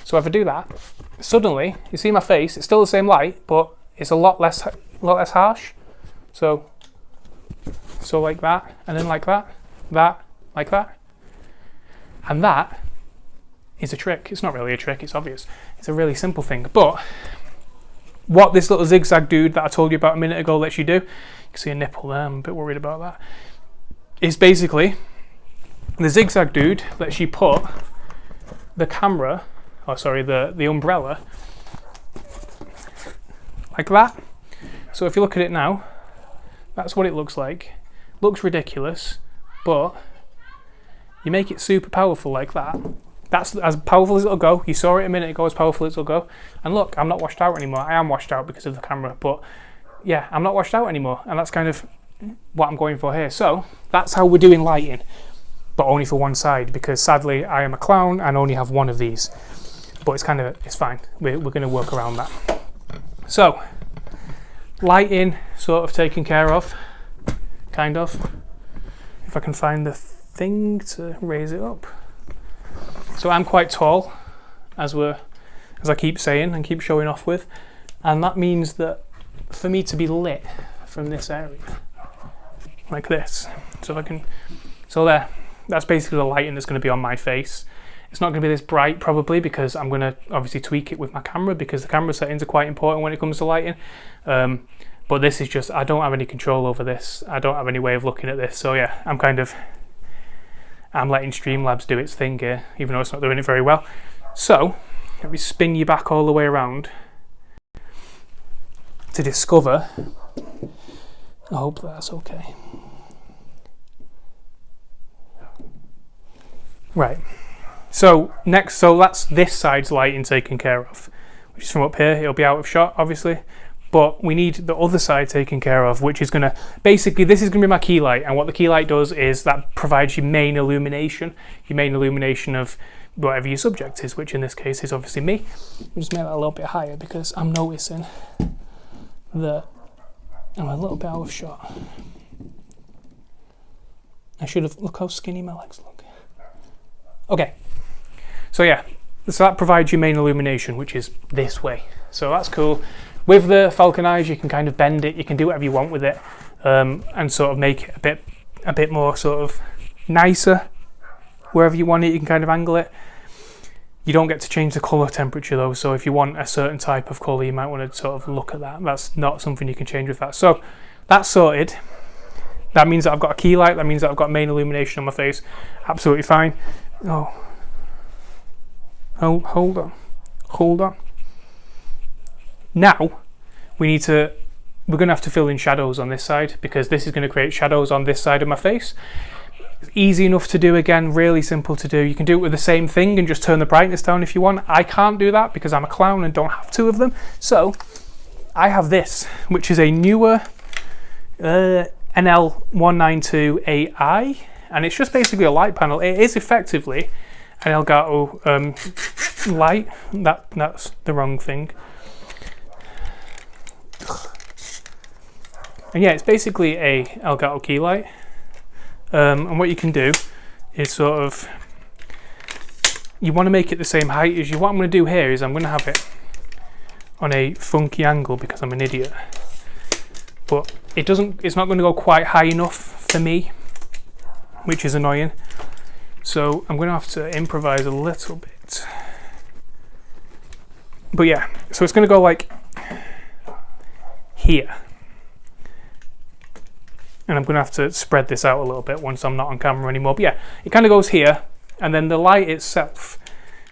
So if I do that, suddenly you see my face. It's still the same light, but it's a lot less harsh. So like that, and then like that, like that, and that is a trick. It's not really a trick, it's obvious. It's a really simple thing. But what this little zigzag dude that I told you about a minute ago lets you do, you can see a nipple there, I'm a bit worried about that, is basically the zigzag dude lets you put the camera, the umbrella like that. So if you look at it now, that's what it looks like. Looks ridiculous, but you make it super powerful like that. That's as powerful as it'll go. You saw it a minute ago, as powerful as it'll go. And look, I'm not washed out anymore. I am washed out because of the camera, but yeah, I'm not washed out anymore. And that's kind of what I'm going for here. So that's how we're doing lighting, but only for one side, because sadly I am a clown and only have one of these. But it's fine. We're going to work around that. So lighting sort of taken care of, kind of. If I can find the thing to raise it up. So I'm quite tall, as I keep saying and keep showing off with, and that means that for me to be lit from this area, like this, so there, that's basically the lighting that's going to be on my face. It's not going to be this bright probably, because I'm going to obviously tweak it with my camera, because the camera settings are quite important when it comes to lighting. But this is just, I don't have any control over this. I don't have any way of looking at this. So yeah, I'm letting Streamlabs do its thing here, even though it's not doing it very well. So let me spin you back all the way around to discover. I hope that's okay. Right. So that's this side's lighting taken care of, which is from up here. It'll be out of shot, obviously. But we need the other side taken care of, which is going to, basically this is going to be my key light, and what the key light does is that provides your main illumination of whatever your subject is, which in this case is obviously me. I'll just make that a little bit higher because I'm noticing that I'm a little bit out of shot. Look how skinny my legs look. Okay, so yeah, so that provides your main illumination, which is this way. So that's cool. With the Falcon Eyes, you can kind of bend it, you can do whatever you want with it, and sort of make it a bit more sort of nicer. Wherever you want it, you can kind of angle it. You don't get to change the colour temperature though, so if you want a certain type of colour, you might want to sort of look at that. That's not something you can change with that. So that's sorted. That means that I've got a key light, that means that I've got main illumination on my face. Absolutely fine. Oh, hold on. Now we're going to have to fill in shadows on this side, because this is going to create shadows on this side of my face. It's easy enough to do, again, really simple to do. You can do it with the same thing and just turn the brightness down if you want. I can't do that because I'm a clown and don't have two of them. So I have this, which is a newer NL192AI, and it's just basically a light panel. It is effectively an Elgato light. That's the wrong thing. And yeah, it's basically a Elgato key light. And what you can do is sort of, you want to make it the same height as you. What I'm going to do here is I'm going to have it on a funky angle because I'm an idiot. But it's not going to go quite high enough for me, which is annoying. So I'm going to have to improvise a little bit. But yeah, so it's going to go like here. And I'm going to have to spread this out a little bit once I'm not on camera anymore. But yeah, it kind of goes here. And then the light itself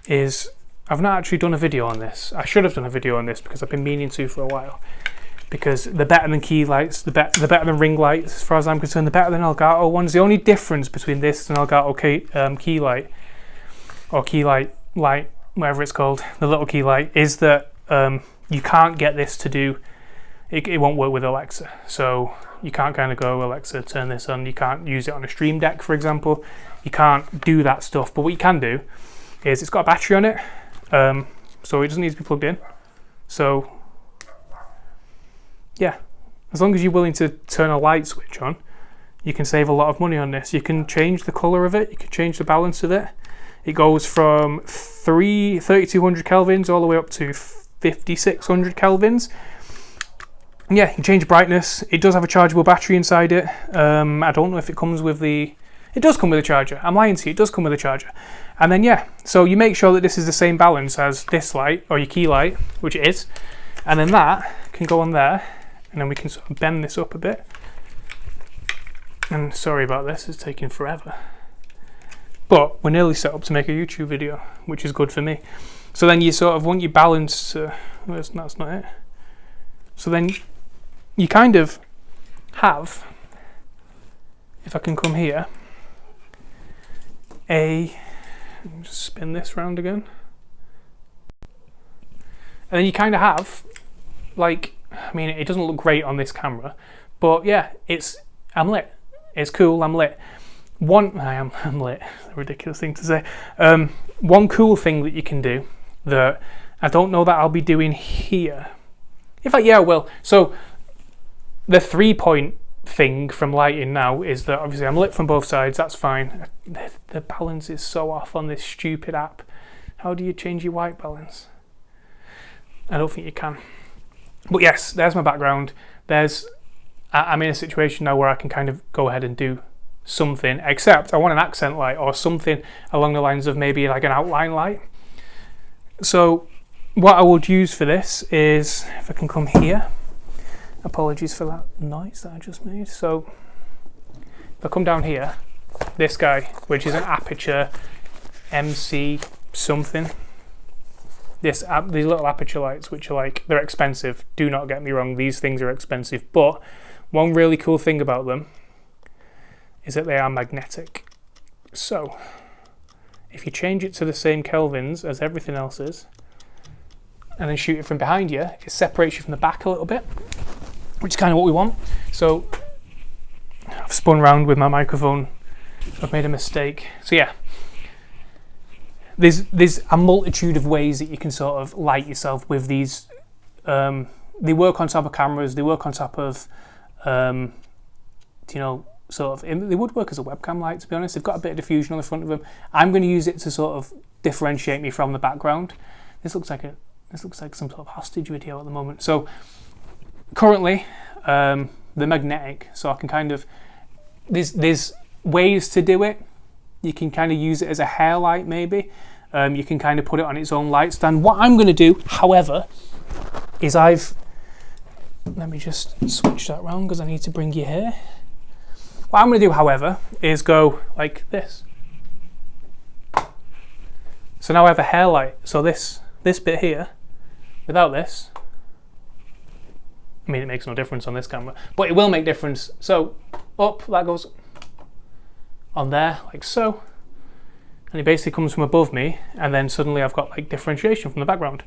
is, I've not actually done a video on this. I should have done a video on this because I've been meaning to for a while. Because they're better than key lights, they're better than ring lights, as far as I'm concerned. They're better than Elgato ones. The only difference between this and Elgato key light, or key light, whatever it's called, the little key light, is that you can't get this to do, it won't work with Alexa. So you can't kind of go, Alexa, turn this on. You can't use it on a Stream Deck, for example. You can't do that stuff. But what you can do is it's got a battery on it, so it doesn't need to be plugged in. So yeah, as long as you're willing to turn a light switch on, you can save a lot of money on this. You can change the colour of it, you can change the balance of it. It goes from 3200 kelvins all the way up to 5600 kelvins. And yeah, you can change brightness. It does have a chargeable battery inside it. I don't know if it comes with the... It does come with a charger. I'm lying to you, it does come with a charger. And then yeah, so you make sure that this is the same balance as this light, or your key light, which it is. And then that can go on there. And then we can sort of bend this up a bit. And sorry about this, it's taking forever. But we're nearly set up to make a YouTube video, which is good for me. So then you sort of want your balance to... Well, that's not it. So then you kind of have, if I can come here, just spin this round again. And then you kind of have, like, I mean, it doesn't look great on this camera, but yeah, I'm lit. It's cool, I'm lit. I'm lit, a ridiculous thing to say. One cool thing that you can do that I don't know that I'll be doing here. In fact, yeah, I will. So the 3-point thing from lighting now is that obviously I'm lit from both sides, that's fine. The balance is so off on this stupid app. How do you change your white balance? I don't think you can. But yes, there's my background. I'm in a situation now where I can kind of go ahead and do something, except I want an accent light or something along the lines of maybe like an outline light. So what I would use for this is, if I can come here, apologies for that noise that I just made. So if I come down here, this guy, which is an Aperture MC something, these little aperture lights, which are like, they're expensive, do not get me wrong, these things are expensive, but one really cool thing about them is that they are magnetic. So if you change it to the same kelvins as everything else is, and then shoot it from behind you, it separates you from the back a little bit, which is kind of what we want. So I've spun around with my microphone, I've made a mistake. So yeah, there's a multitude of ways that you can sort of light yourself with these. They work on top of cameras, they work on top of, sort of, they would work as a webcam light, to be honest. They've got a bit of diffusion on the front of them. I'm going to use it to sort of differentiate me from the background. This looks like some sort of hostage video at the moment. So currently, they're magnetic, so I can kind of, there's ways to do it. You can kind of use it as a hair light, maybe. You can kind of put it on its own light stand. What I'm going to do, however, is let me just switch that around because I need to bring you here. What I'm going to do, however, is go like this. So now I have a hair light. So this bit here, without this, I mean, it makes no difference on this camera, but it will make difference. So up, that goes on there, like so. And it basically comes from above me, and then suddenly I've got like differentiation from the background,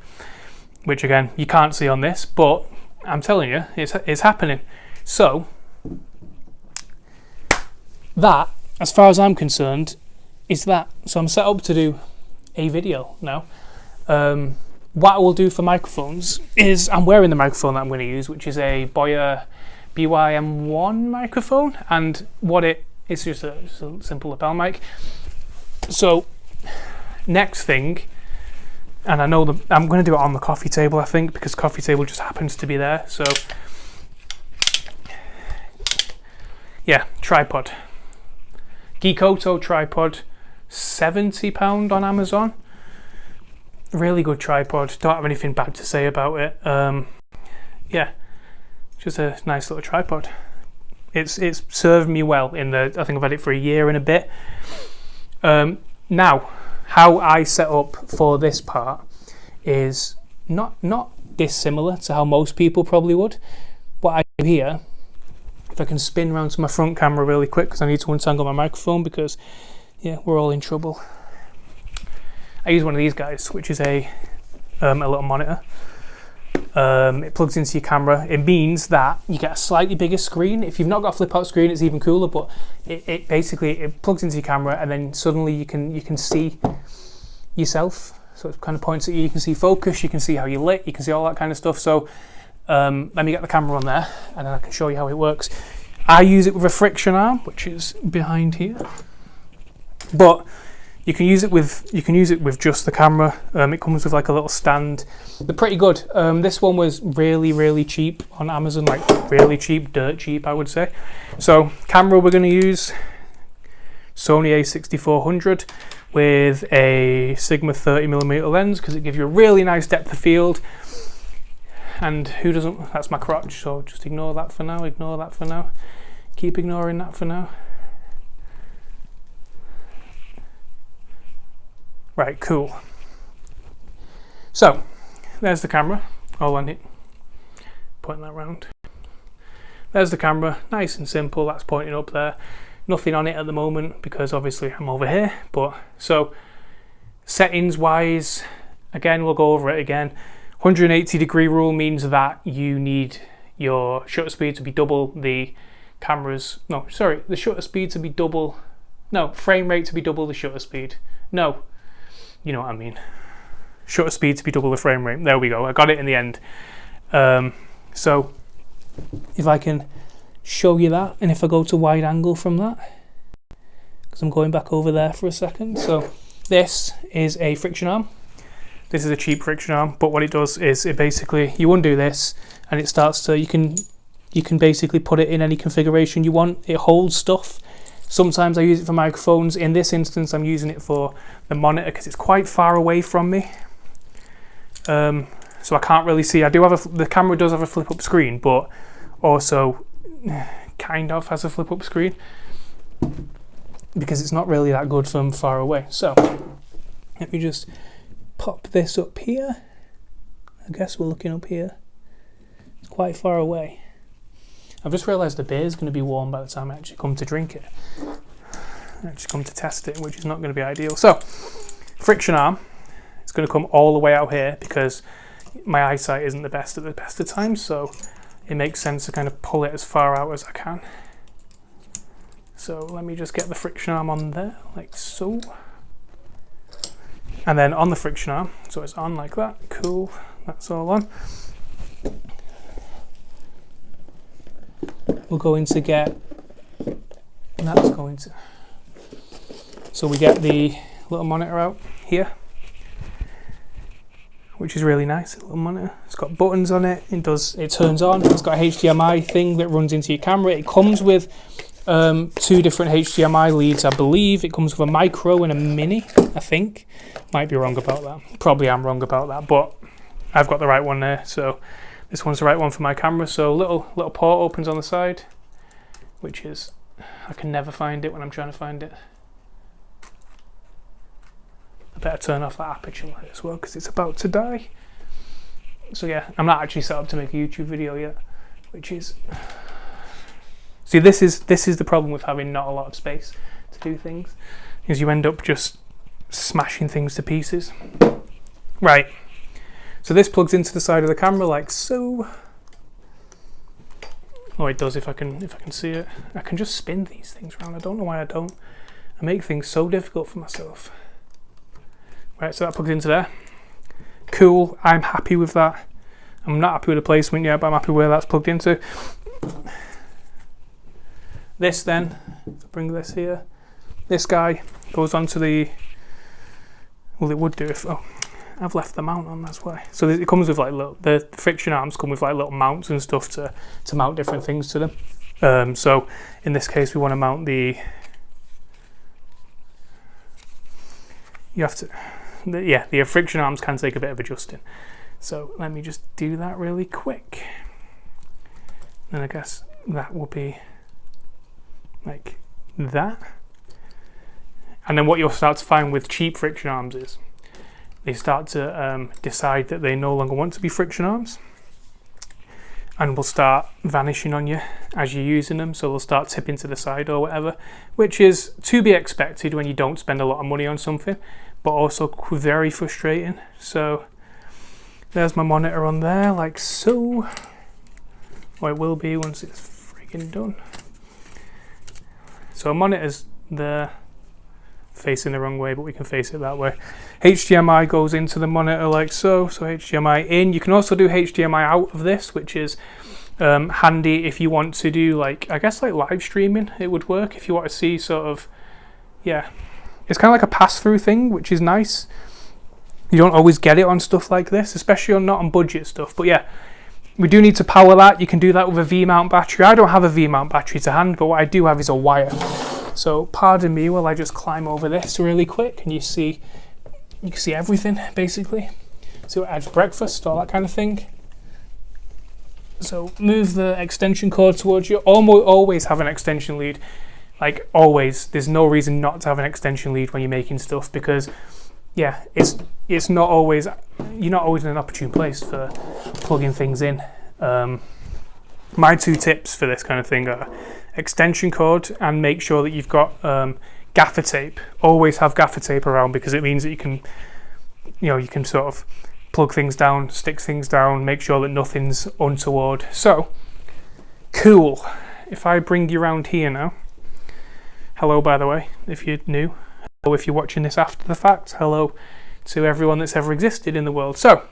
which again, you can't see on this, but I'm telling you, it's happening. So that, as far as I'm concerned, is that. So I'm set up to do a video now. What I will do for microphones is I'm wearing the microphone that I'm going to use, which is a Boya BYM1 microphone, and it's just a simple lapel mic. So next thing, and I know I'm going to do it on the coffee table, I think, because coffee table just happens to be there. So yeah, tripod, Geekoto tripod, £70 on Amazon. Really good tripod. Don't have anything bad to say about it. Yeah, just a nice little tripod. It's served me well I think I've had it for a year and a bit. Now, how I set up for this part is not dissimilar to how most people probably would. What I do here, if I can spin around to my front camera really quick, because I need to untangle my microphone, because yeah, we're all in trouble. I use one of these guys, which is a little monitor. It plugs into your camera. It means that you get a slightly bigger screen. If you've not got a flip out screen, it's even cooler, but it basically plugs into your camera, and then suddenly you can see yourself. So it kind of points at you. You can see focus, you can see how you're lit, you can see all that kind of stuff. So let me get the camera on there, and then I can show you how it works. I use it with a friction arm, which is behind here, but you can use it with just the camera. It comes with like a little stand. They're pretty good. This one was really cheap on Amazon, like really cheap, dirt cheap, I would say. So camera we're going to use Sony A6400 with a Sigma 30mm lens, because it gives you a really nice depth of field. And who doesn't? That's my crotch, so just ignore that for now. Ignore that for now. Keep ignoring that for now. Right, cool. So, there's the camera, all on it. Point that round. There's the camera, nice and simple, that's pointing up there. Nothing on it at the moment, because obviously I'm over here. But, so, settings wise, again, we'll go over it again. 180-degree rule means that you need your shutter speed to be double the camera's, the shutter speed to be double, frame rate to be double the shutter speed. No. You know what I mean. Shutter speed to be double the frame rate. There we go. I got it in the end. So if I can show you that, and if I go to wide angle from that, because I'm going back over there for a second. So this is a friction arm. This is a cheap friction arm, but what it does is it basically, you undo this and it starts to, you can basically put it in any configuration you want. It holds stuff. Sometimes I use it for microphones. In this instance, I'm using it for the monitor because it's quite far away from me. So I can't really see. The camera does have a flip-up screen, but also kind of has a flip-up screen because it's not really that good from far away. So let me just pop this up here. I guess we're looking up here. It's quite far away. I've just realised the beer is going to be warm by the time I actually come to drink it. I actually come to test it, which is not going to be ideal. So, friction arm. It's going to come all the way out here because my eyesight isn't the best at the best of times, so it makes sense to kind of pull it as far out as I can. So let me just get the friction arm on there, like so. And then on the friction arm, so it's on like that. Cool, that's all on. We're going to get, that's going to, so we get the little monitor out here, which is really nice, a little monitor. It's got buttons on it, it turns on, it's got a HDMI thing that runs into your camera. It comes with 2 different HDMI leads, I believe. It comes with a micro and a mini, I think. Might be wrong about that. Probably am wrong about that, but I've got the right one there, so this one's the right one for my camera. So little port opens on the side, which is, I can never find it when I'm trying to find it. I better turn off that aperture light as well because it's about to die. So yeah, I'm not actually set up to make a YouTube video yet, which is, see, this is the problem with having not a lot of space to do things, is you end up just smashing things to pieces. Right. So this plugs into the side of the camera like so. Oh, it does if I can see it. I can just spin these things around. I don't know why I don't. I make things so difficult for myself. Right, so that plugs into there. Cool, I'm happy with that. I'm not happy with the placement yet, but I'm happy where that's plugged into. This then, bring this here. This guy goes onto the, well, it would do if, oh, I've left the mount on, that's why. So it comes with like little, the friction arms come with like little mounts and stuff to mount different things to them. So in this case, we want to mount the, you have to, the friction arms can take a bit of adjusting. So let me just do that really quick. And I guess that will be like that. And then what you'll start to find with cheap friction arms is they start to decide that they no longer want to be friction arms and will start vanishing on you as you're using them. So they'll start tipping to the side or whatever, which is to be expected when you don't spend a lot of money on something, but also very frustrating. So there's my monitor on there, like so. Or it will be once it's freaking done. So monitor's there, facing the wrong way, but we can face it that way. HDMI goes into the monitor like so. So HDMI in. You can also do HDMI out of this, which is handy if you want to do like, I guess like live streaming. It would work if you want to see sort of, yeah. It's kind of like a pass-through thing, which is nice. You don't always get it on stuff like this, especially on not on budget stuff. But yeah, we do need to power that. You can do that with a V-mount battery. I don't have a V-mount battery to hand, but what I do have is a wire. So pardon me while I just climb over this really quick, and you can see everything basically. So it adds breakfast, all that kind of thing. So move the extension cord towards you. Always have an extension lead. Like always, there's no reason not to have an extension lead when you're making stuff, because yeah, it's not always, you're not always in an opportune place for plugging things in. My 2 tips for this kind of thing are extension cord, and make sure that you've got gaffer tape. Always have gaffer tape around, because it means that you can sort of plug things down, stick things down, make sure that nothing's untoward. So cool. If I bring you around here now, hello by the way, if you're new. Hello if you're watching this after the fact. Hello to everyone that's ever existed in the world. So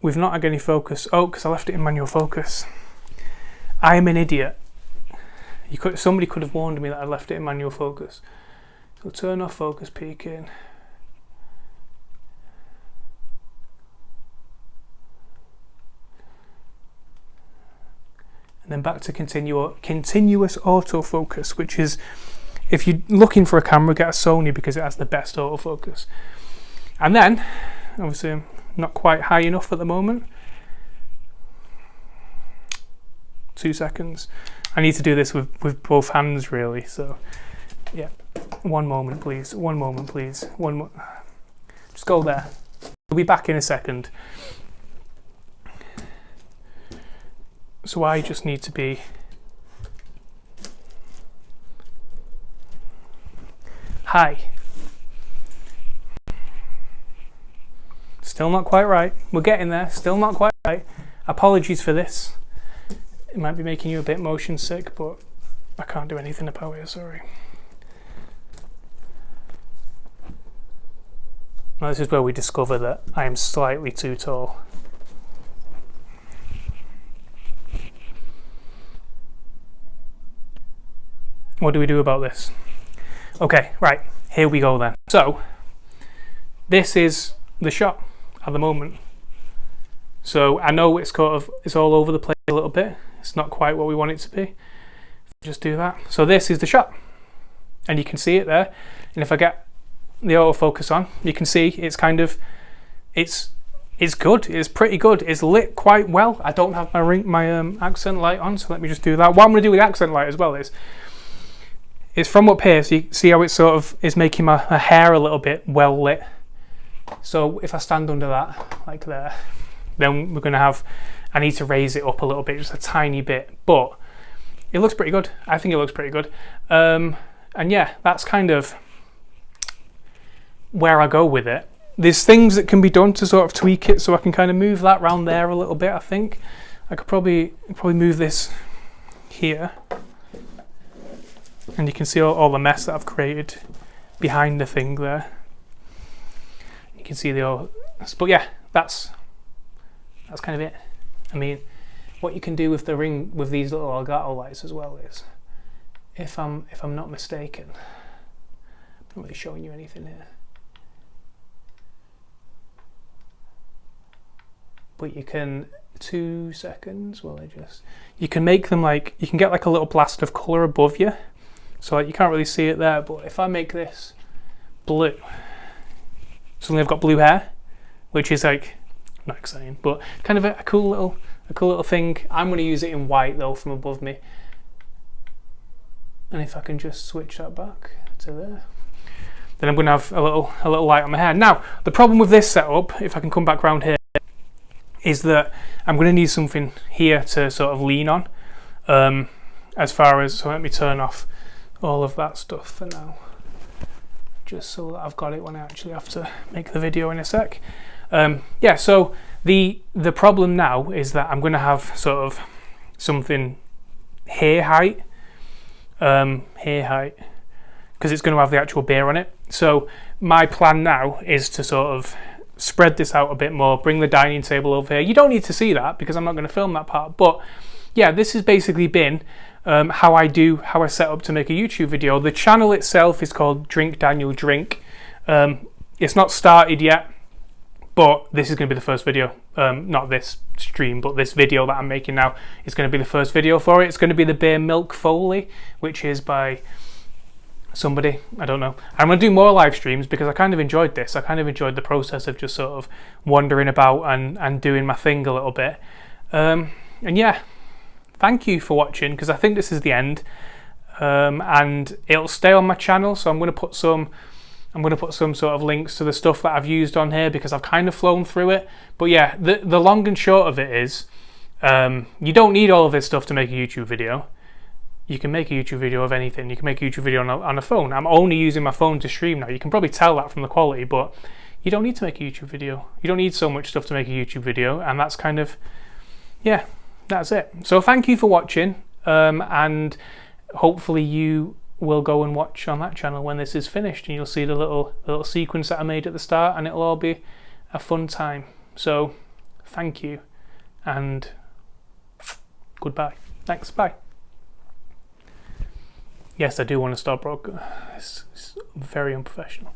we've not had any focus. Oh, because I left it in manual focus. I am an idiot. Somebody could have warned me that I left it in manual focus. So turn off focus peaking. And then back to continuous autofocus, which is, if you're looking for a camera, get a Sony because it has the best autofocus. And then, obviously I'm not quite high enough at the moment. 2 seconds. I need to do this with both hands really, so yeah. 1 moment please, 1 moment please. Just go there. We'll be back in a second. So I just need to be high. Still not quite right. We're getting there. Still not quite right. Apologies for this. It might be making you a bit motion sick, but I can't do anything about it, sorry. Now this is where we discover that I am slightly too tall. What do we do about this? Okay, right, here we go then. So, this is the shot at the moment. So I know it's all over the place a little bit. It's not quite what we want it to be. Just do that. So this is the shot. And you can see it there. And if I get the autofocus on, you can see it's kind of, it's good. It's pretty good. It's lit quite well. I don't have my accent light on, so let me just do that. What I'm going to do with the accent light as well is, it's from up here, so you see how it sort of is making my hair a little bit well lit. So if I stand under that, like there, then we're going to have, I need to raise it up a little bit, just a tiny bit, but it looks pretty good. I think it looks pretty good. And yeah, that's kind of where I go with it. There's things that can be done to sort of tweak it, so I can kind of move that around there a little bit, I think. I could probably move this here, and you can see all the mess that I've created behind the thing there. You can see but yeah, that's kind of it. I mean, what you can do with the ring, with these little Elgato lights as well, is, if I'm not mistaken, I'm not really showing you anything here, but you can, 2 seconds, you can make them like, you can get like a little blast of colour above you, so like you can't really see it there, but if I make this blue, suddenly I've got blue hair, which is like, not exciting, but kind of a cool little thing. I'm going to use it in white though from above me, and if I can just switch that back to there, then I'm going to have a little light on my hair. Now the problem with this setup, if I can come back round here, is that I'm going to need something here to sort of lean on, as far as, so let me turn off all of that stuff for now, just so that I've got it when I actually have to make the video in a sec. Yeah, so the problem now is that I'm going to have sort of something hair height, because it's going to have the actual beer on it. So my plan now is to sort of spread this out a bit more, bring the dining table over here. You don't need to see that because I'm not going to film that part, but yeah, this has basically been how I set up to make a YouTube video. The channel itself is called Drink Daniel Drink. It's not started yet, but this is going to be the first video. Not this stream, but this video that I'm making now is going to be the first video for it. It's going to be the Beer Milk Foley, which is by somebody, I don't know. I'm going to do more live streams because I kind of enjoyed this. I kind of enjoyed the process of just sort of wandering about and doing my thing a little bit. And yeah, thank you for watching, because I think this is the end. And it'll stay on my channel, so I'm going to put some sort of links to the stuff that I've used on here, because I've kind of flown through it. But yeah, the long and short of it is, you don't need all of this stuff to make a YouTube video. You can make a YouTube video of anything. You can make a YouTube video on a phone. I'm only using my phone to stream now. You can probably tell that from the quality, but you don't need to make a YouTube video. You don't need so much stuff to make a YouTube video, and that's kind of, yeah, that's it. So thank you for watching, and hopefully you will go and watch on that channel when this is finished, and you'll see the little sequence that I made at the start, and it'll all be a fun time. So thank you, and goodbye. Thanks, bye. Yes, I do want to start broadcast. It's very unprofessional.